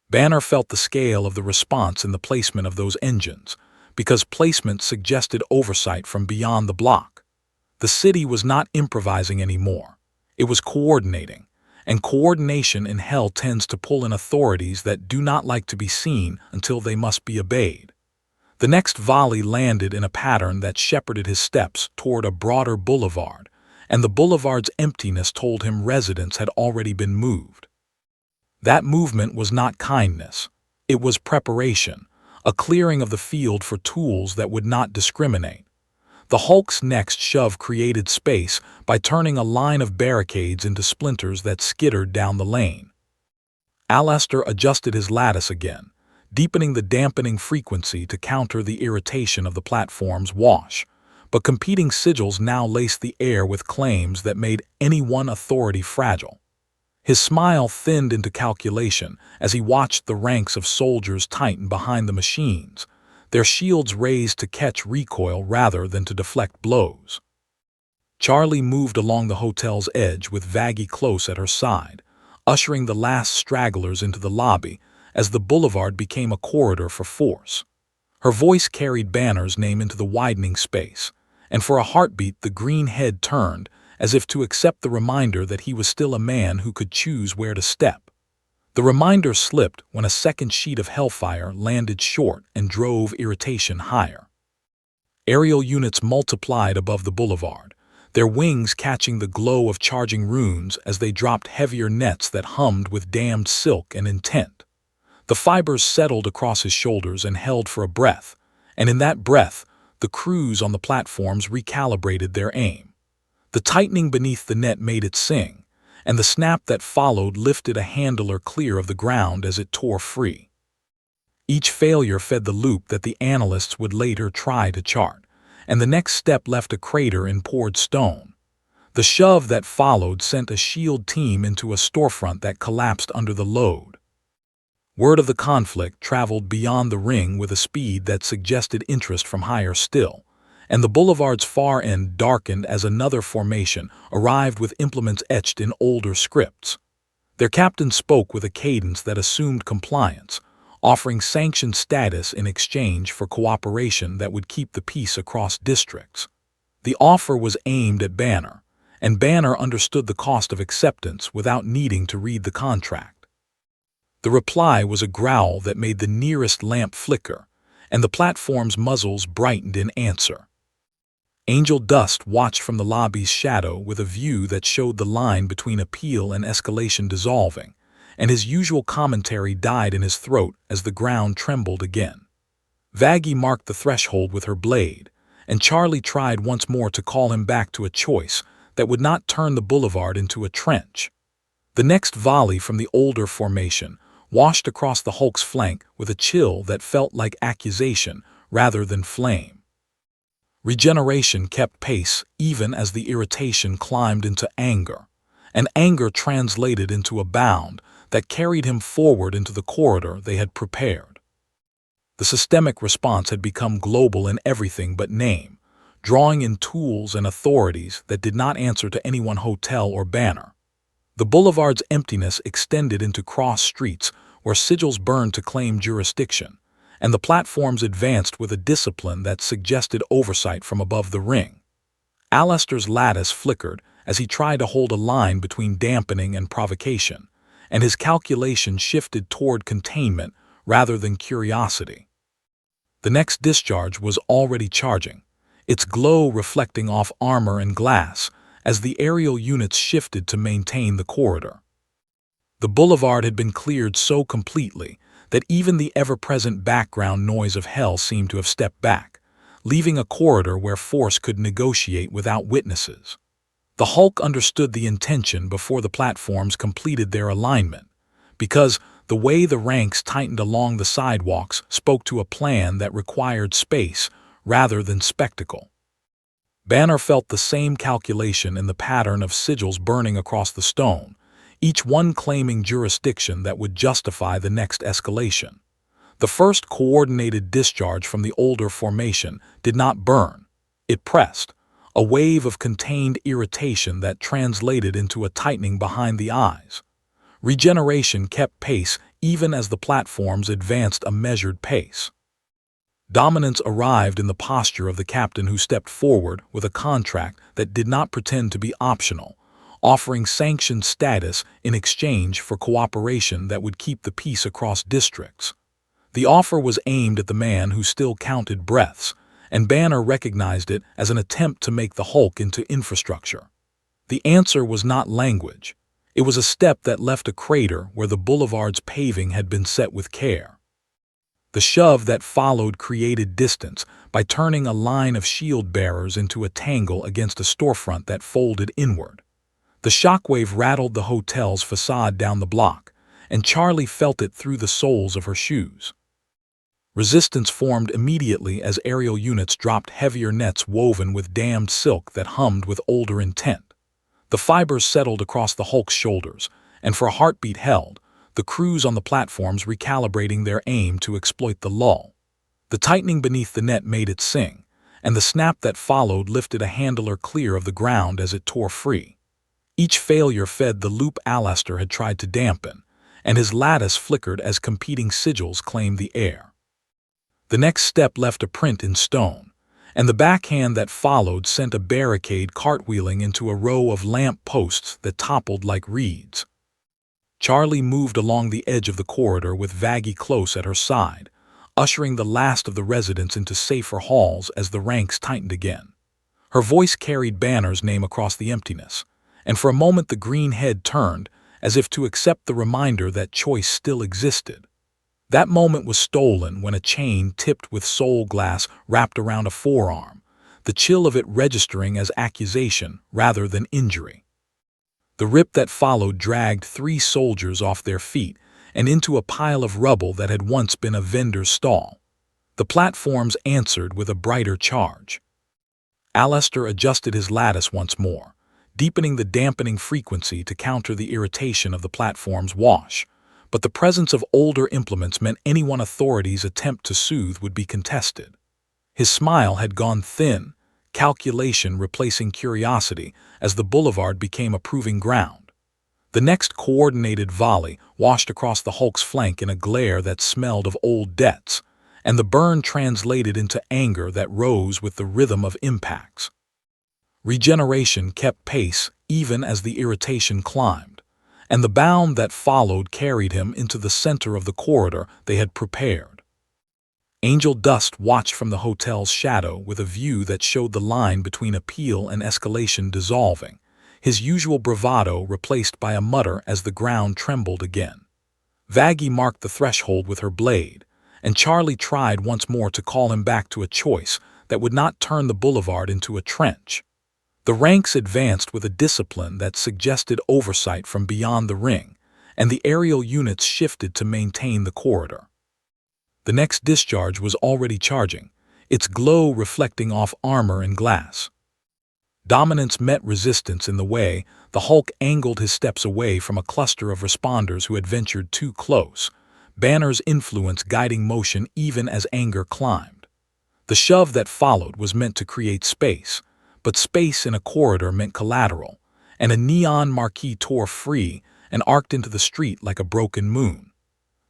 Banner felt the scale of the response in the placement of those engines, because placement suggested oversight from beyond the block. The city was not improvising anymore. It was coordinating, and coordination in hell tends to pull in authorities that do not like to be seen until they must be obeyed. The next volley landed in a pattern that shepherded his steps toward a broader boulevard, and the boulevard's emptiness told him residents had already been moved. That movement was not kindness. It was preparation, a clearing of the field for tools that would not discriminate. The Hulk's next shove created space by turning a line of barricades into splinters that skittered down the lane. Alistair adjusted his lattice again, deepening the dampening frequency to counter the irritation of the platform's wash, but competing sigils now laced the air with claims that made any one authority fragile. His smile thinned into calculation as he watched the ranks of soldiers tighten behind the machines, their shields raised to catch recoil rather than to deflect blows. Charlie moved along the hotel's edge with Vaggie close at her side, ushering the last stragglers into the lobby as the boulevard became a corridor for force. Her voice carried Banner's name into the widening space, and for a heartbeat the green head turned, as if to accept the reminder that he was still a man who could choose where to step. The reminder slipped when a second sheet of hellfire landed short and drove irritation higher. Aerial units multiplied above the boulevard, their wings catching the glow of charging runes as they dropped heavier nets that hummed with damned silk and intent. The fibers settled across his shoulders and held for a breath, and in that breath, the crews on the platforms recalibrated their aim. The tightening beneath the net made it sing, and the snap that followed lifted a handler clear of the ground as it tore free. Each failure fed the loop that the analysts would later try to chart, and the next step left a crater in poured stone. The shove that followed sent a SHIELD team into a storefront that collapsed under the load. Word of the conflict traveled beyond the ring with a speed that suggested interest from higher still, and the boulevard's far end darkened as another formation arrived with implements etched in older scripts. Their captain spoke with a cadence that assumed compliance, offering sanctioned status in exchange for cooperation that would keep the peace across districts. The offer was aimed at Banner, and Banner understood the cost of acceptance without needing to read the contract. The reply was a growl that made the nearest lamp flicker, and the platform's muzzles brightened in answer. Angel Dust watched from the lobby's shadow with a view that showed the line between appeal and escalation dissolving, and his usual commentary died in his throat as the ground trembled again. Vaggie marked the threshold with her blade, and Charlie tried once more to call him back to a choice that would not turn the boulevard into a trench. The next volley from the older formation washed across the Hulk's flank with a chill that felt like accusation rather than flame. Regeneration kept pace even as the irritation climbed into anger, and anger translated into a bound that carried him forward into the corridor they had prepared. The systemic response had become global in everything but name, drawing in tools and authorities that did not answer to any one hotel or banner. The boulevard's emptiness extended into cross streets where sigils burned to claim jurisdiction, and the platforms advanced with a discipline that suggested oversight from above the ring. Alistair's lattice flickered as he tried to hold a line between dampening and provocation, and his calculation shifted toward containment rather than curiosity. The next discharge was already charging, its glow reflecting off armor and glass as the aerial units shifted to maintain the corridor. The boulevard had been cleared so completely that even the ever-present background noise of hell seemed to have stepped back, leaving a corridor where force could negotiate without witnesses. The Hulk understood the intention before the platforms completed their alignment, because the way the ranks tightened along the sidewalks spoke to a plan that required space rather than spectacle. Banner felt the same calculation in the pattern of sigils burning across the stone, each one claiming jurisdiction that would justify the next escalation. The first coordinated discharge from the older formation did not burn. It pressed, a wave of contained irritation that translated into a tightening behind the eyes. Regeneration kept pace even as the platforms advanced a measured pace. Dominance arrived in the posture of the captain who stepped forward with a contract that did not pretend to be optional, offering sanctioned status in exchange for cooperation that would keep the peace across districts. The offer was aimed at the man who still counted breaths, and Banner recognized it as an attempt to make the Hulk into infrastructure. The answer was not language. It was a step that left a crater where the boulevard's paving had been set with care. The shove that followed created distance by turning a line of shield bearers into a tangle against a storefront that folded inward. The shockwave rattled the hotel's facade down the block, and Charlie felt it through the soles of her shoes. Resistance formed immediately as aerial units dropped heavier nets woven with damned silk that hummed with older intent. The fibers settled across the Hulk's shoulders, and for a heartbeat held, the crews on the platforms recalibrating their aim to exploit the lull. The tightening beneath the net made it sing, and the snap that followed lifted a handler clear of the ground as it tore free. Each failure fed the loop Alistair had tried to dampen, and his lattice flickered as competing sigils claimed the air. The next step left a print in stone, and the backhand that followed sent a barricade cartwheeling into a row of lamp posts that toppled like reeds. Charlie moved along the edge of the corridor with Vaggie close at her side, ushering the last of the residents into safer halls as the ranks tightened again. Her voice carried Banner's name across the emptiness, and for a moment the green head turned, as if to accept the reminder that choice still existed. That moment was stolen when a chain tipped with soul glass wrapped around a forearm, the chill of it registering as accusation rather than injury. The rip that followed dragged 3 soldiers off their feet and into a pile of rubble that had once been a vendor's stall. The platforms answered with a brighter charge. Alistair adjusted his lattice once more, deepening the dampening frequency to counter the irritation of the platform's wash, but the presence of older implements meant anyone authorities attempt to soothe would be contested. His smile had gone thin, calculation replacing curiosity as the boulevard became a proving ground. The next coordinated volley washed across the Hulk's flank in a glare that smelled of old debts, and the burn translated into anger that rose with the rhythm of impacts. Regeneration kept pace even as the irritation climbed, and the bound that followed carried him into the center of the corridor they had prepared. Angel Dust watched from the hotel's shadow with a view that showed the line between appeal and escalation dissolving, his usual bravado replaced by a mutter as the ground trembled again. Vaggie marked the threshold with her blade, and Charlie tried once more to call him back to a choice that would not turn the boulevard into a trench. The ranks advanced with a discipline that suggested oversight from beyond the ring, and the aerial units shifted to maintain the corridor. The next discharge was already charging, its glow reflecting off armor and glass. Dominance met resistance in the way the Hulk angled his steps away from a cluster of responders who had ventured too close, Banner's influence guiding motion even as anger climbed. The shove that followed was meant to create space, but space in a corridor meant collateral, and a neon marquee tore free and arced into the street like a broken moon.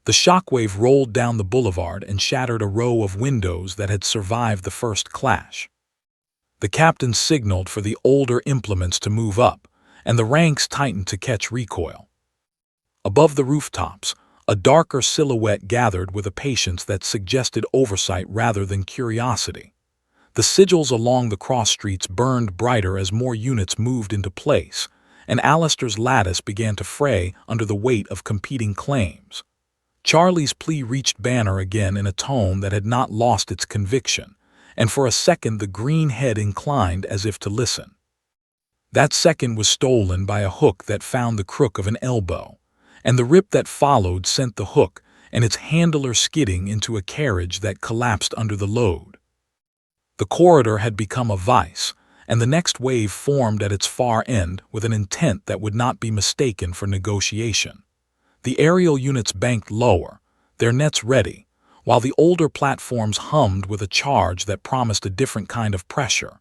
The shockwave rolled down the boulevard and shattered a row of windows that had survived the first clash. The captain signaled for the older implements to move up, and the ranks tightened to catch recoil. Above the rooftops, a darker silhouette gathered with a patience that suggested oversight rather than curiosity. The sigils along the cross streets burned brighter as more units moved into place, and Alistair's lattice began to fray under the weight of competing claims. Charlie's plea reached Banner again in a tone that had not lost its conviction, and for a second the green head inclined as if to listen. That second was stolen by a hook that found the crook of an elbow, and the rip that followed sent the hook and its handler skidding into a carriage that collapsed under the load. The corridor had become a vice, and the next wave formed at its far end with an intent that would not be mistaken for negotiation. The aerial units banked lower, their nets ready, while the older platforms hummed with a charge that promised a different kind of pressure.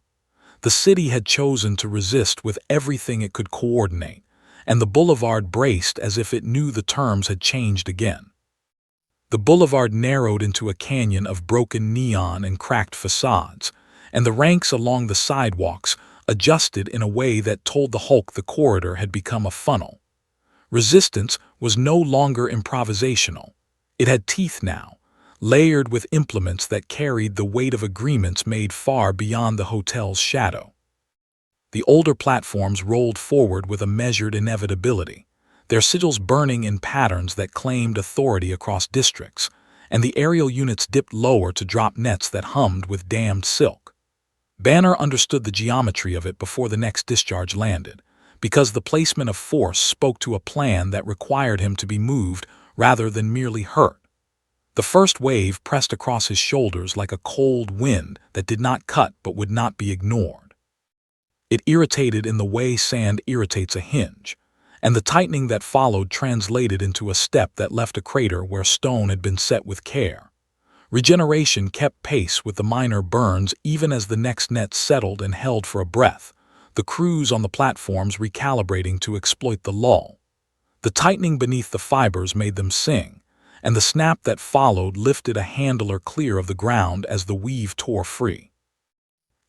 The city had chosen to resist with everything it could coordinate, and the boulevard braced as if it knew the terms had changed again. The boulevard narrowed into a canyon of broken neon and cracked facades, and the ranks along the sidewalks adjusted in a way that told the Hulk the corridor had become a funnel. Resistance was no longer improvisational. It had teeth now, layered with implements that carried the weight of agreements made far beyond the hotel's shadow. The older platforms rolled forward with a measured inevitability, their sigils burning in patterns that claimed authority across districts, and the aerial units dipped lower to drop nets that hummed with damned silk. Banner understood the geometry of it before the next discharge landed, because the placement of force spoke to a plan that required him to be moved rather than merely hurt. The first wave pressed across his shoulders like a cold wind that did not cut but would not be ignored. It irritated in the way sand irritates a hinge, and the tightening that followed translated into a step that left a crater where stone had been set with care. Regeneration kept pace with the minor burns even as the next net settled and held for a breath, the crews on the platforms recalibrating to exploit the lull. The tightening beneath the fibers made them sing, and the snap that followed lifted a handler clear of the ground as the weave tore free.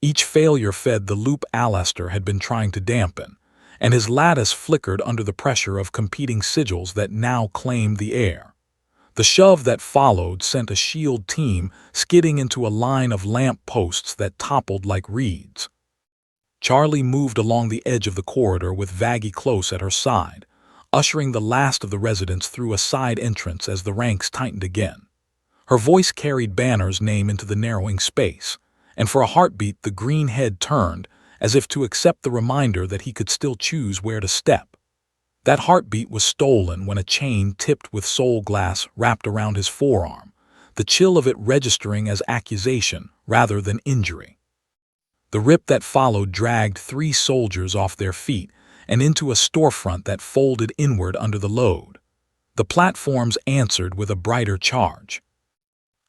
Each failure fed the loop Alistair had been trying to dampen, and his lattice flickered under the pressure of competing sigils that now claimed the air. The shove that followed sent a shield team skidding into a line of lamp posts that toppled like reeds. Charlie moved along the edge of the corridor with Vaggie close at her side, ushering the last of the residents through a side entrance as the ranks tightened again. Her voice carried Banner's name into the narrowing space, and for a heartbeat the green head turned, as if to accept the reminder that he could still choose where to step. That heartbeat was stolen when a chain tipped with soul glass wrapped around his forearm, the chill of it registering as accusation rather than injury. The rip that followed dragged 3 soldiers off their feet and into a storefront that folded inward under the load. The platforms answered with a brighter charge.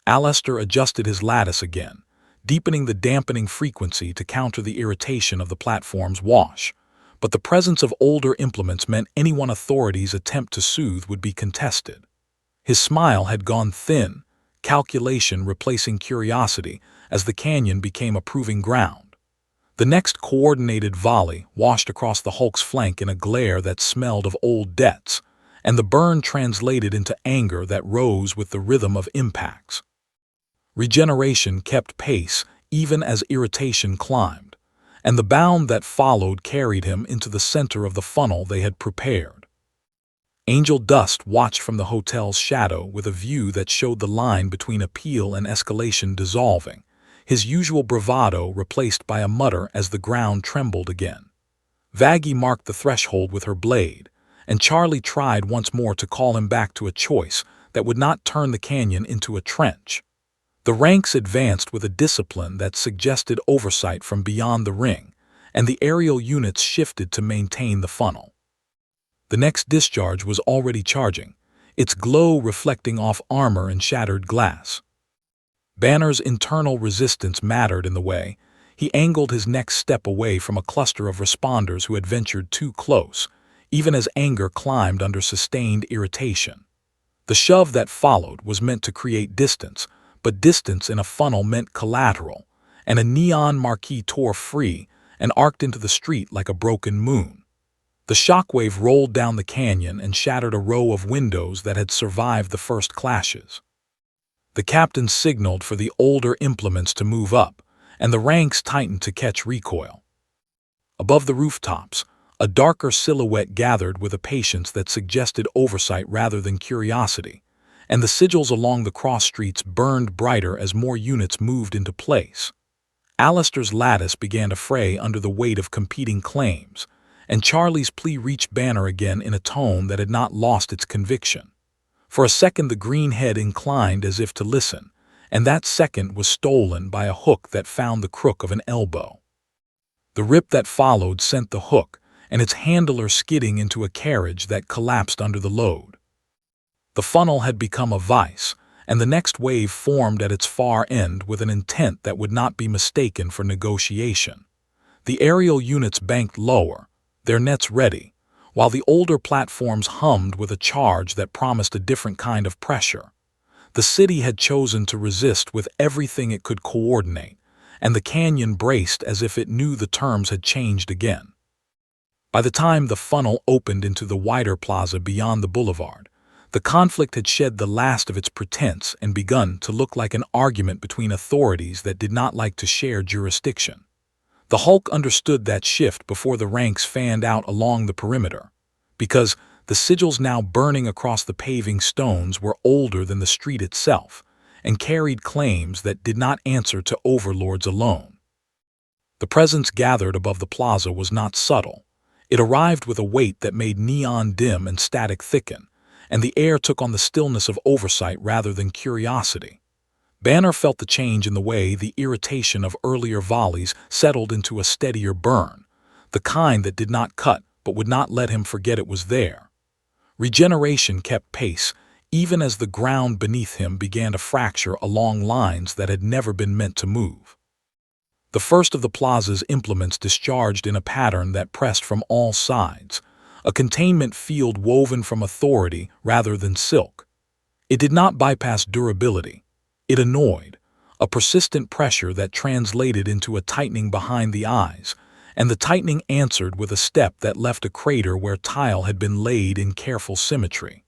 Alistair adjusted his lattice again, deepening the dampening frequency to counter the irritation of the platform's wash. But the presence of older implements meant anyone authorities attempt to soothe would be contested. His smile had gone thin, calculation replacing curiosity as the canyon became a proving ground. The next coordinated volley washed across the Hulk's flank in a glare that smelled of old debts, and the burn translated into anger that rose with the rhythm of impacts. Regeneration kept pace even as irritation climbed, and the bound that followed carried him into the center of the funnel they had prepared. Angel Dust watched from the hotel's shadow with a view that showed the line between appeal and escalation dissolving, his usual bravado replaced by a mutter as the ground trembled again. Vaggie marked the threshold with her blade, and Charlie tried once more to call him back to a choice that would not turn the canyon into a trench. The ranks advanced with a discipline that suggested oversight from beyond the ring, and the aerial units shifted to maintain the funnel. The next discharge was already charging, its glow reflecting off armor and shattered glass. Banner's internal resistance mattered in the way. He angled his next step away from a cluster of responders who had ventured too close, even as anger climbed under sustained irritation. The shove that followed was meant to create distance, but distance in a funnel meant collateral, and a neon marquee tore free and arced into the street like a broken moon. The shockwave rolled down the canyon and shattered a row of windows that had survived the first clashes. The captain signaled for the older implements to move up, and the ranks tightened to catch recoil. Above the rooftops, a darker silhouette gathered with a patience that suggested oversight rather than curiosity, and the sigils along the cross streets burned brighter as more units moved into place. Alistair's lattice began to fray under the weight of competing claims, and Charlie's plea reached Banner again in a tone that had not lost its conviction. For a second the green head inclined as if to listen, and that second was stolen by a hook that found the crook of an elbow. The rip that followed sent the hook and its handler skidding into a carriage that collapsed under the load. The funnel had become a vice, and the next wave formed at its far end with an intent that would not be mistaken for negotiation. The aerial units banked lower, their nets ready, while the older platforms hummed with a charge that promised a different kind of pressure. The city had chosen to resist with everything it could coordinate, and the canyon braced as if it knew the terms had changed again. By the time the funnel opened into the wider plaza beyond the boulevard, the conflict had shed the last of its pretense and begun to look like an argument between authorities that did not like to share jurisdiction. The Hulk understood that shift before the ranks fanned out along the perimeter, because the sigils now burning across the paving stones were older than the street itself and carried claims that did not answer to overlords alone. The presence gathered above the plaza was not subtle. It arrived with a weight that made neon dim and static thicken, and the air took on the stillness of oversight rather than curiosity. Banner felt the change in the way the irritation of earlier volleys settled into a steadier burn, the kind that did not cut but would not let him forget it was there. Regeneration kept pace, even as the ground beneath him began to fracture along lines that had never been meant to move. The first of the plaza's implements discharged in a pattern that pressed from all sides, a containment field woven from authority rather than silk. It did not bypass durability. It annoyed, a persistent pressure that translated into a tightening behind the eyes, and the tightening answered with a step that left a crater where tile had been laid in careful symmetry.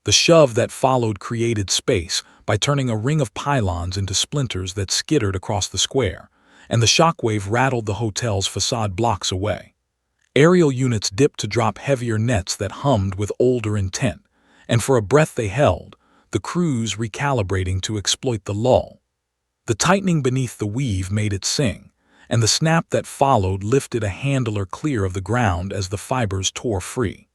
The shove that followed created space by turning a ring of pylons into splinters that skittered across the square, and the shockwave rattled the hotel's facade blocks away. Aerial units dipped to drop heavier nets that hummed with older intent, and for a breath they held, the crews recalibrating to exploit the lull. The tightening beneath the weave made it sing, and the snap that followed lifted a handler clear of the ground as the fibers tore free.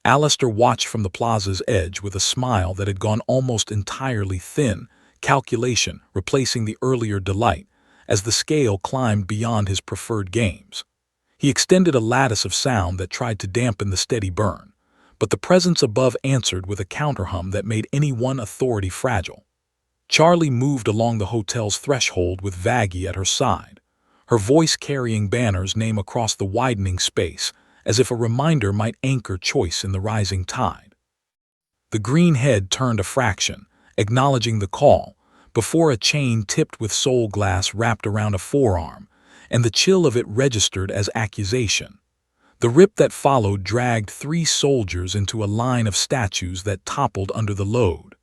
Alistair watched from the plaza's edge with a smile that had gone almost entirely thin, calculation replacing the earlier delight, as the scale climbed beyond his preferred games. He extended a lattice of sound that tried to dampen the steady burn, but the presence above answered with a counterhum that made any one authority fragile. Charlie moved along the hotel's threshold with Vaggie at her side, her voice carrying Banner's name across the widening space, as if a reminder might anchor choice in the rising tide. The green head turned a fraction, acknowledging the call, before a chain tipped with soul glass wrapped around a forearm, and the chill of it registered as accusation. The rip that followed dragged 3 soldiers into a line of statues that toppled under the load.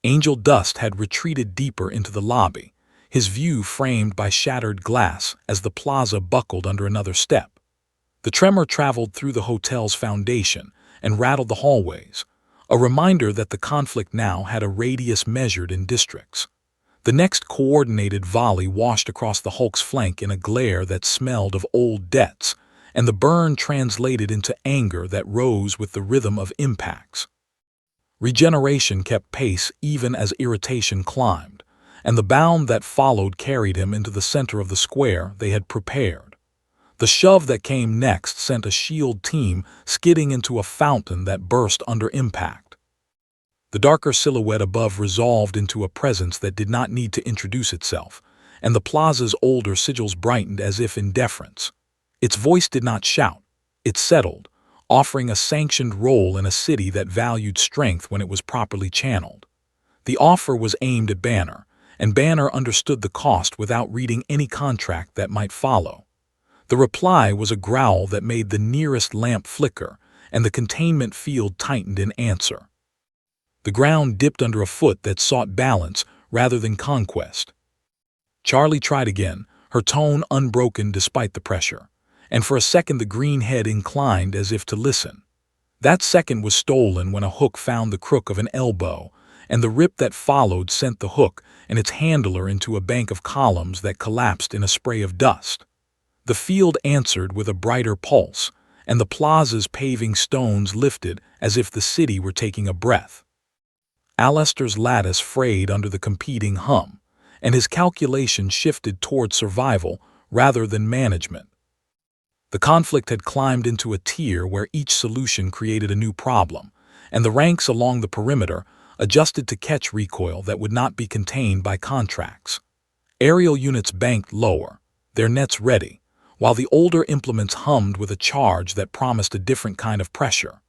Angel Dust had retreated deeper into the lobby, his view framed by shattered glass as the plaza buckled under another step. The tremor traveled through the hotel's foundation and rattled the hallways, a reminder that the conflict now had a radius measured in districts. The next coordinated volley washed across the Hulk's flank in a glare that smelled of old debts, and the burn translated into anger that rose with the rhythm of impacts. Regeneration kept pace even as irritation climbed, and the bound that followed carried him into the center of the square they had prepared. The shove that came next sent a shield team skidding into a fountain that burst under impact. The darker silhouette above resolved into a presence that did not need to introduce itself, and the plaza's older sigils brightened as if in deference. Its voice did not shout, it settled, offering a sanctioned role in a city that valued strength when it was properly channeled. The offer was aimed at Banner, and Banner understood the cost without reading any contract that might follow. The reply was a growl that made the nearest lamp flicker, and the containment field tightened in answer. The ground dipped under a foot that sought balance rather than conquest. Charlie tried again, her tone unbroken despite the pressure, and for a second the green head inclined as if to listen. That second was stolen when a hook found the crook of an elbow, and the rip that followed sent the hook and its handler into a bank of columns that collapsed in a spray of dust. The field answered with a brighter pulse, and the plaza's paving stones lifted as if the city were taking a breath. Alistair's lattice frayed under the competing hum, and his calculation shifted toward survival rather than management. The conflict had climbed into a tier where each solution created a new problem, and the ranks along the perimeter adjusted to catch recoil that would not be contained by contracts. Aerial units banked lower, their nets ready, while the older implements hummed with a charge that promised a different kind of pressure.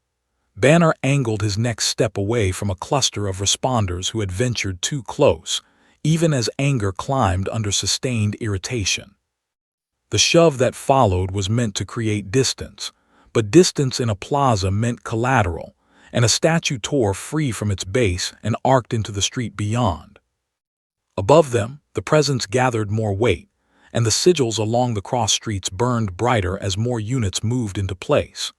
Banner angled his next step away from a cluster of responders who had ventured too close, even as anger climbed under sustained irritation. The shove that followed was meant to create distance, but distance in a plaza meant collateral, and a statue tore free from its base and arced into the street beyond. Above them, the presence gathered more weight, and the sigils along the cross streets burned brighter as more units moved into place.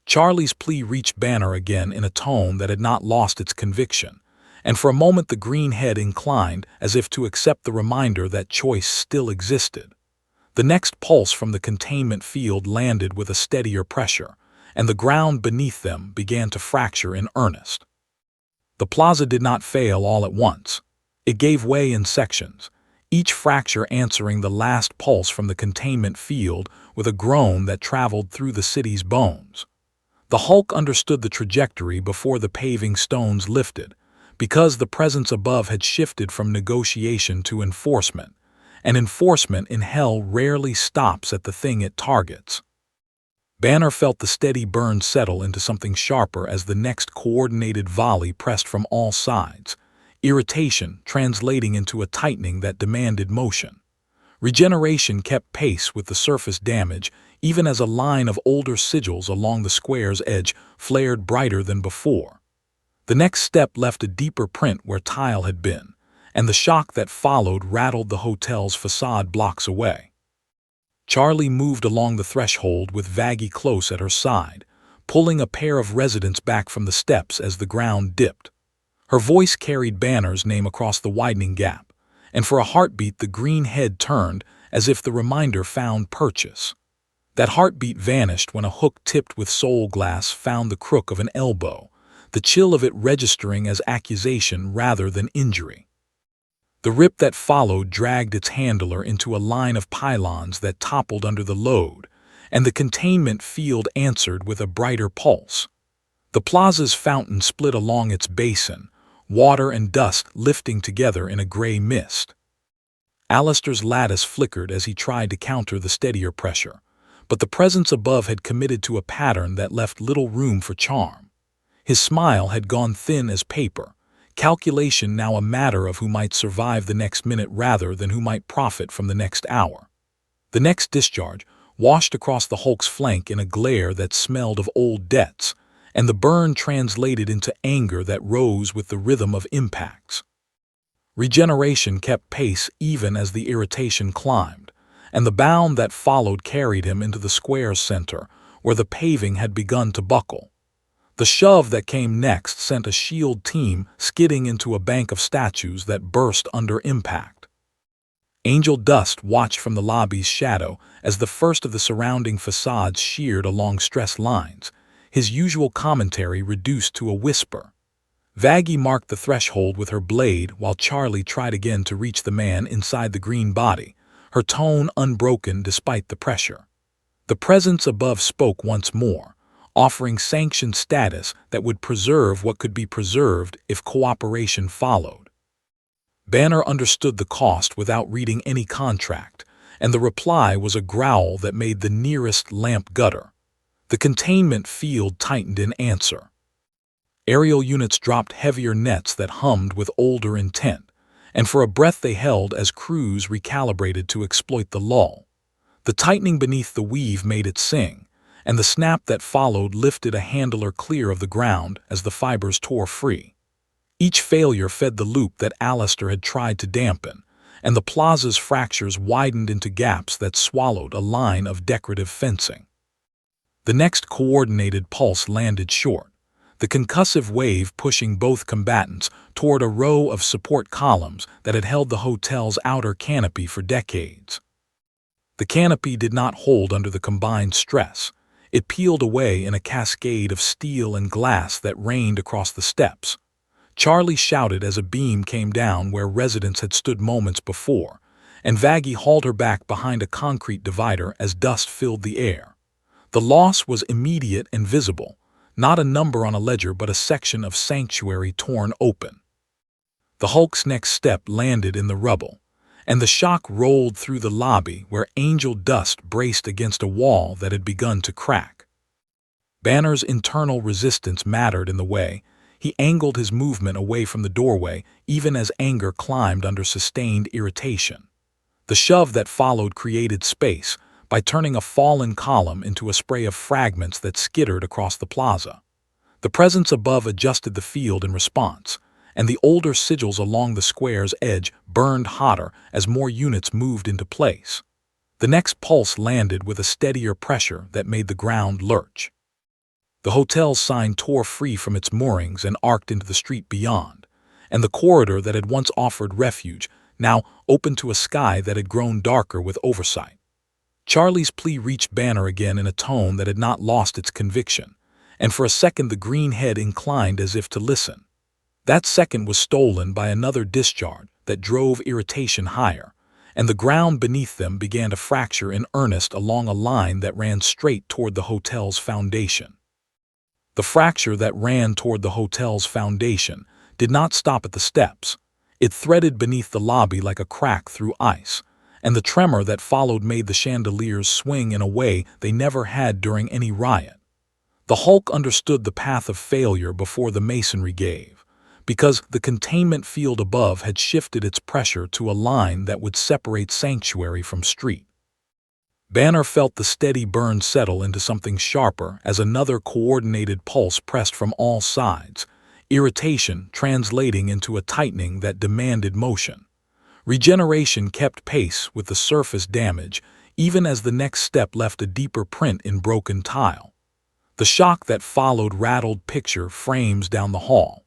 Charlie's plea reached Banner again in a tone that had not lost its conviction, and for a moment the green head inclined as if to accept the reminder that choice still existed. The next pulse from the containment field landed with a steadier pressure, and the ground beneath them began to fracture in earnest. The plaza did not fail all at once. It gave way in sections, each fracture answering the last pulse from the containment field with a groan that traveled through the city's bones. The Hulk understood the trajectory before the paving stones lifted, because the presence above had shifted from negotiation to enforcement, and enforcement in hell rarely stops at the thing it targets. Banner felt the steady burn settle into something sharper as the next coordinated volley pressed from all sides, irritation translating into a tightening that demanded motion. Regeneration kept pace with the surface damage, even as a line of older sigils along the square's edge flared brighter than before. The next step left a deeper print where tile had been, and the shock that followed rattled the hotel's facade blocks away. Charlie moved along the threshold with Vaggie close at her side, pulling a pair of residents back from the steps as the ground dipped. Her voice carried Banner's name across the widening gap, and for a heartbeat the green head turned as if the reminder found purchase. That heartbeat vanished when a hook tipped with soul glass found the crook of an elbow, the chill of it registering as accusation rather than injury. The rip that followed dragged its handler into a line of pylons that toppled under the load, and the containment field answered with a brighter pulse. The plaza's fountain split along its basin, water and dust lifting together in a gray mist. Alistair's lattice flickered as he tried to counter the steadier pressure, but the presence above had committed to a pattern that left little room for charm. His smile had gone thin as paper, calculation now a matter of who might survive the next minute rather than who might profit from the next hour. The next discharge washed across the Hulk's flank in a glare that smelled of old debts, and the burn translated into anger that rose with the rhythm of impacts. Regeneration kept pace even as the irritation climbed, and the bound that followed carried him into the square's center, where the paving had begun to buckle. The shove that came next sent a shield team skidding into a bank of statues that burst under impact. Angel Dust watched from the lobby's shadow as the first of the surrounding facades sheared along stress lines, his usual commentary reduced to a whisper. Vaggie marked the threshold with her blade while Charlie tried again to reach the man inside the green body, her tone unbroken despite the pressure. The presence above spoke once more, offering sanctioned status that would preserve what could be preserved if cooperation followed. Banner understood the cost without reading any contract, and the reply was a growl that made the nearest lamp gutter. The containment field tightened in answer. Aerial units dropped heavier nets that hummed with older intent, and for a breath they held as crews recalibrated to exploit the lull. The tightening beneath the weave made it sing, and the snap that followed lifted a handler clear of the ground as the fibers tore free. Each failure fed the loop that Alistair had tried to dampen, and the plaza's fractures widened into gaps that swallowed a line of decorative fencing. The next coordinated pulse landed short, the concussive wave pushing both combatants toward a row of support columns that had held the hotel's outer canopy for decades. The canopy did not hold under the combined stress. It peeled away in a cascade of steel and glass that rained across the steps. Charlie shouted as a beam came down where residents had stood moments before, and Vaggie hauled her back behind a concrete divider as dust filled the air. The loss was immediate and visible, not a number on a ledger but a section of sanctuary torn open. The Hulk's next step landed in the rubble, and the shock rolled through the lobby where Angel Dust braced against a wall that had begun to crack. Banner's internal resistance mattered in the way. He angled his movement away from the doorway even as anger climbed under sustained irritation. The shove that followed created space by turning a fallen column into a spray of fragments that skittered across the plaza. The presence above adjusted the field in response, and the older sigils along the square's edge burned hotter as more units moved into place. The next pulse landed with a steadier pressure that made the ground lurch. The hotel's sign tore free from its moorings and arced into the street beyond, and the corridor that had once offered refuge now opened to a sky that had grown darker with oversight. Charlie's plea reached Banner again in a tone that had not lost its conviction, and for a second the green head inclined as if to listen. That second was stolen by another discharge that drove irritation higher, and the ground beneath them began to fracture in earnest along a line that ran straight toward the hotel's foundation. The fracture that ran toward the hotel's foundation did not stop at the steps. It threaded beneath the lobby like a crack through ice, and the tremor that followed made the chandeliers swing in a way they never had during any riot. The Hulk understood the path of failure before the masonry gave, because the containment field above had shifted its pressure to a line that would separate sanctuary from street. Banner felt the steady burn settle into something sharper as another coordinated pulse pressed from all sides, irritation translating into a tightening that demanded motion. Regeneration kept pace with the surface damage, even as the next step left a deeper print in broken tile. The shock that followed rattled picture frames down the hall.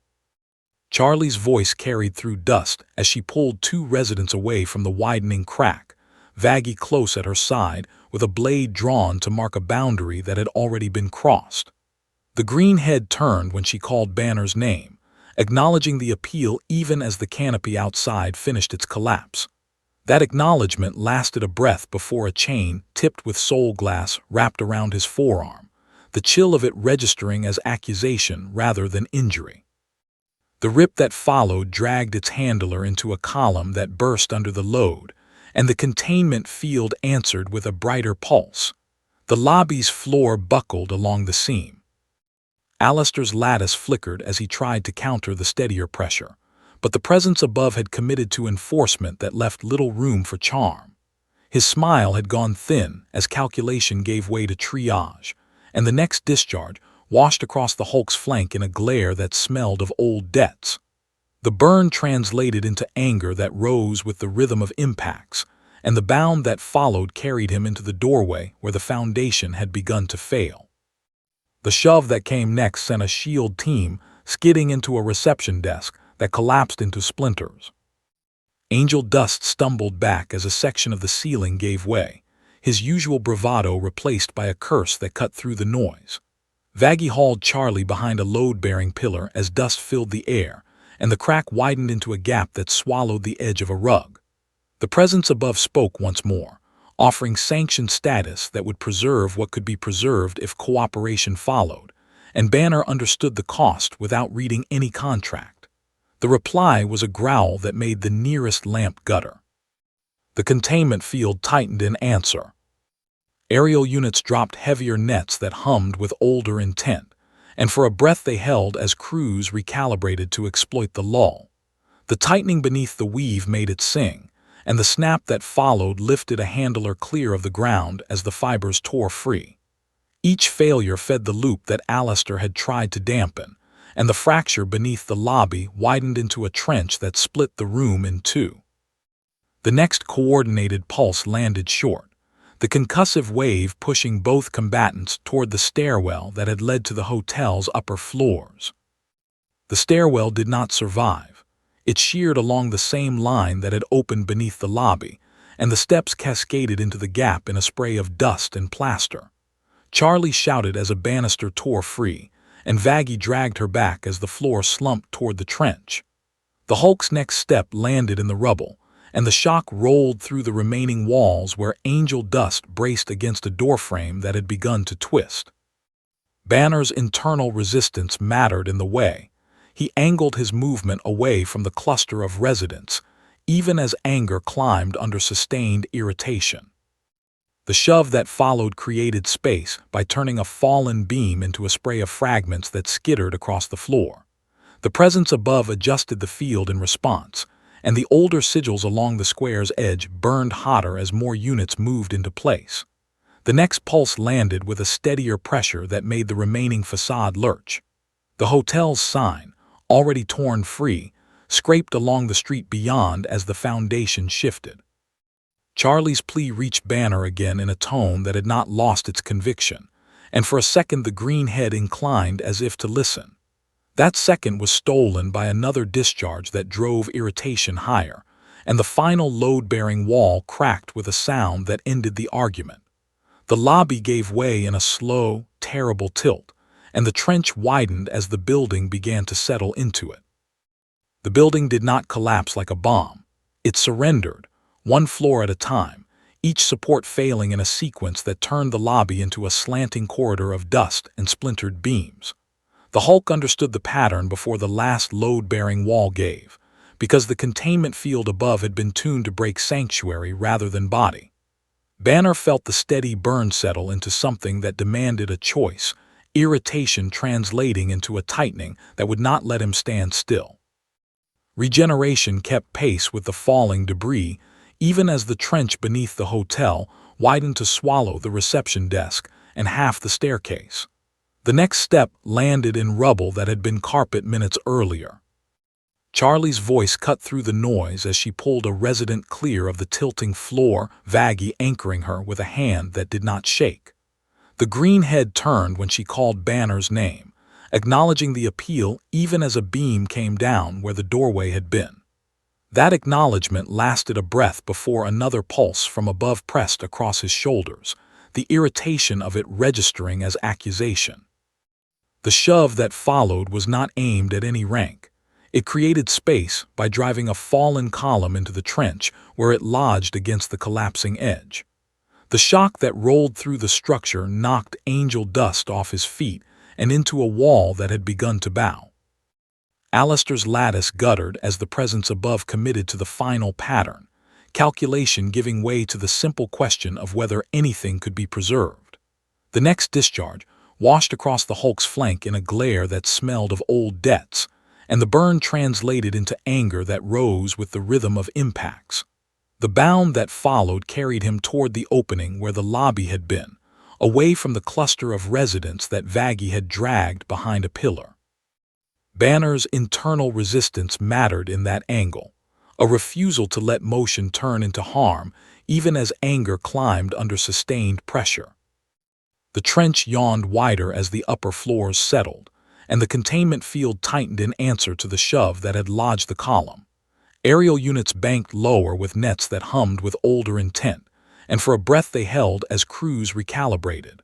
Charlie's voice carried through dust as she pulled two residents away from the widening crack, Vaggie close at her side with a blade drawn to mark a boundary that had already been crossed. The green head turned when she called Banner's name, acknowledging the appeal even as the canopy outside finished its collapse. That acknowledgement lasted a breath before a chain tipped with soul glass wrapped around his forearm, the chill of it registering as accusation rather than injury. The rip that followed dragged its handler into a column that burst under the load, and the containment field answered with a brighter pulse. The lobby's floor buckled along the seam. Alistair's lattice flickered as he tried to counter the steadier pressure, but the presence above had committed to enforcement that left little room for charm. His smile had gone thin as calculation gave way to triage, and the next discharge washed across the Hulk's flank in a glare that smelled of old debts. The burn translated into anger that rose with the rhythm of impacts, and the bound that followed carried him into the doorway where the foundation had begun to fail. The shove that came next sent a SHIELD team skidding into a reception desk that collapsed into splinters. Angel Dust stumbled back as a section of the ceiling gave way, his usual bravado replaced by a curse that cut through the noise. Vaggie hauled Charlie behind a load-bearing pillar as dust filled the air, and the crack widened into a gap that swallowed the edge of a rug. The presence above spoke once more, offering sanctioned status that would preserve what could be preserved if cooperation followed, and Banner understood the cost without reading any contract. The reply was a growl that made the nearest lamp gutter. The containment field tightened in answer. Aerial units dropped heavier nets that hummed with older intent, and for a breath they held as crews recalibrated to exploit the lull. The tightening beneath the weave made it sing, and the snap that followed lifted a handler clear of the ground as the fibers tore free. Each failure fed the loop that Alistair had tried to dampen, and the fracture beneath the lobby widened into a trench that split the room in two. The next coordinated pulse landed short, the concussive wave pushing both combatants toward the stairwell that had led to the hotel's upper floors. The stairwell did not survive. It sheared along the same line that had opened beneath the lobby, and the steps cascaded into the gap in a spray of dust and plaster. Charlie shouted as a banister tore free, and Vaggie dragged her back as the floor slumped toward the trench. The Hulk's next step landed in the rubble, and the shock rolled through the remaining walls where Angel Dust braced against a doorframe that had begun to twist. Banner's internal resistance mattered in the way. He angled his movement away from the cluster of residents, even as anger climbed under sustained irritation. The shove that followed created space by turning a fallen beam into a spray of fragments that skittered across the floor. The presence above adjusted the field in response, and the older sigils along the square's edge burned hotter as more units moved into place. The next pulse landed with a steadier pressure that made the remaining facade lurch. The hotel's sign, already torn free, scraped along the street beyond as the foundation shifted. Charlie's plea reached Banner again in a tone that had not lost its conviction, and for a second the green head inclined as if to listen. That second was stolen by another discharge that drove irritation higher, and the final load-bearing wall cracked with a sound that ended the argument. The lobby gave way in a slow, terrible tilt, and the trench widened as the building began to settle into it. The building did not collapse like a bomb. It surrendered, one floor at a time, each support failing in a sequence that turned the lobby into a slanting corridor of dust and splintered beams. The Hulk understood the pattern before the last load-bearing wall gave, because the containment field above had been tuned to break sanctuary rather than body. Banner felt the steady burn settle into something that demanded a choice, irritation translating into a tightening that would not let him stand still. Regeneration kept pace with the falling debris, even as the trench beneath the hotel widened to swallow the reception desk and half the staircase. The next step landed in rubble that had been carpet minutes earlier. Charlie's voice cut through the noise as she pulled a resident clear of the tilting floor, Vaggie anchoring her with a hand that did not shake. The green head turned when she called Banner's name, acknowledging the appeal even as a beam came down where the doorway had been. That acknowledgement lasted a breath before another pulse from above pressed across his shoulders, the irritation of it registering as accusation. The shove that followed was not aimed at any rank. It created space by driving a fallen column into the trench where it lodged against the collapsing edge. The shock that rolled through the structure knocked Angel Dust off his feet and into a wall that had begun to bow. Alistair's lattice guttered as the presence above committed to the final pattern, calculation giving way to the simple question of whether anything could be preserved. The next discharge washed across the Hulk's flank in a glare that smelled of old debts, and the burn translated into anger that rose with the rhythm of impacts. The bound that followed carried him toward the opening where the lobby had been, away from the cluster of residents that Vaggie had dragged behind a pillar. Banner's internal resistance mattered in that angle, a refusal to let motion turn into harm even as anger climbed under sustained pressure. The trench yawned wider as the upper floors settled, and the containment field tightened in answer to the shove that had lodged the column. Aerial units banked lower with nets that hummed with older intent, and for a breath they held as crews recalibrated.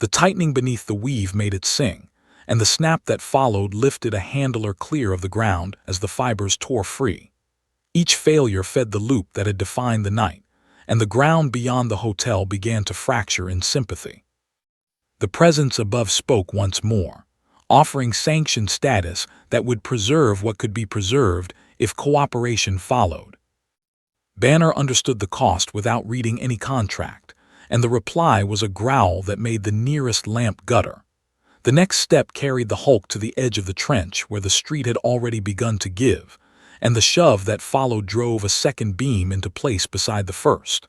The tightening beneath the weave made it sing, and the snap that followed lifted a handler clear of the ground as the fibers tore free. Each failure fed the loop that had defined the night, and the ground beyond the hotel began to fracture in sympathy. The presence above spoke once more, offering sanctioned status that would preserve what could be preserved if cooperation followed. Banner understood the cost without reading any contract, and the reply was a growl that made the nearest lamp gutter. The next step carried the Hulk to the edge of the trench where the street had already begun to give, and the shove that followed drove a second beam into place beside the first.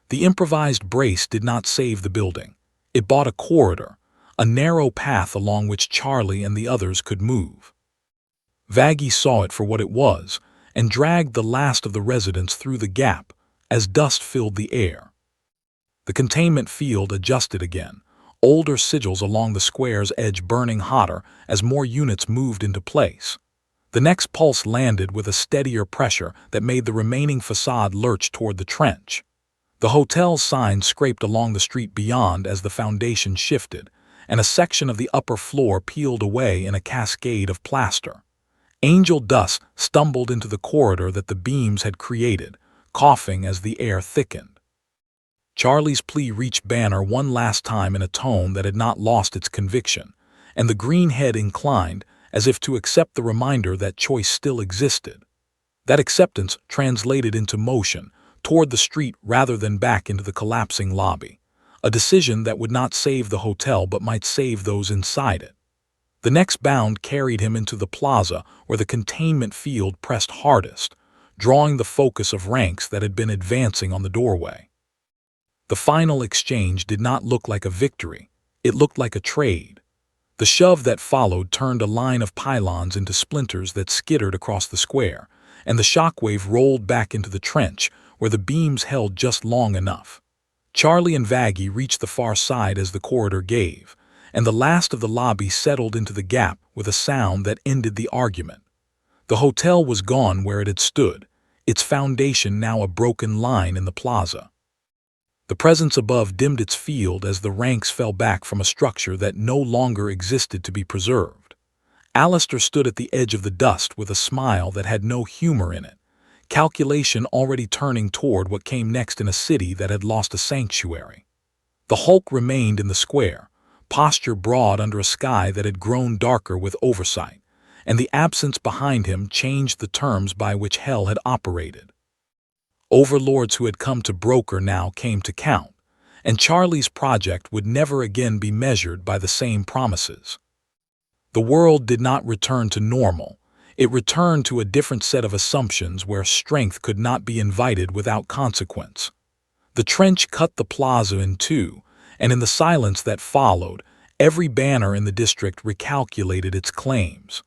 The improvised brace did not save the building. It bought a corridor, a narrow path along which Charlie and the others could move. Vaggie saw it for what it was and dragged the last of the residents through the gap as dust filled the air. The containment field adjusted again, older sigils along the square's edge burning hotter as more units moved into place. The next pulse landed with a steadier pressure that made the remaining facade lurch toward the trench. The hotel's sign scraped along the street beyond as the foundation shifted, and a section of the upper floor peeled away in a cascade of plaster. Angel Dust stumbled into the corridor that the beams had created, coughing as the air thickened. Charlie's plea reached Banner one last time in a tone that had not lost its conviction, and the green head inclined as if to accept the reminder that choice still existed. That acceptance translated into motion, toward the street rather than back into the collapsing lobby, a decision that would not save the hotel but might save those inside it. The next bound carried him into the plaza where the containment field pressed hardest, drawing the focus of ranks that had been advancing on the doorway. The final exchange did not look like a victory, it looked like a trade. The shove that followed turned a line of pylons into splinters that skittered across the square, and the shockwave rolled back into the trench where the beams held just long enough. Charlie and Vaggie reached the far side as the corridor gave, and the last of the lobby settled into the gap with a sound that ended the argument. The hotel was gone where it had stood, its foundation now a broken line in the plaza. The presence above dimmed its field as the ranks fell back from a structure that no longer existed to be preserved. Alistair stood at the edge of the dust with a smile that had no humor in it, calculation already turning toward what came next in a city that had lost a sanctuary. The Hulk remained in the square, posture broad under a sky that had grown darker with oversight, and the absence behind him changed the terms by which hell had operated. Overlords who had come to broker now came to count, and Charlie's project would never again be measured by the same promises. The world did not return to normal. It returned to a different set of assumptions where strength could not be invited without consequence. The trench cut the plaza in two, and in the silence that followed, Every banner in the district recalculated its claims.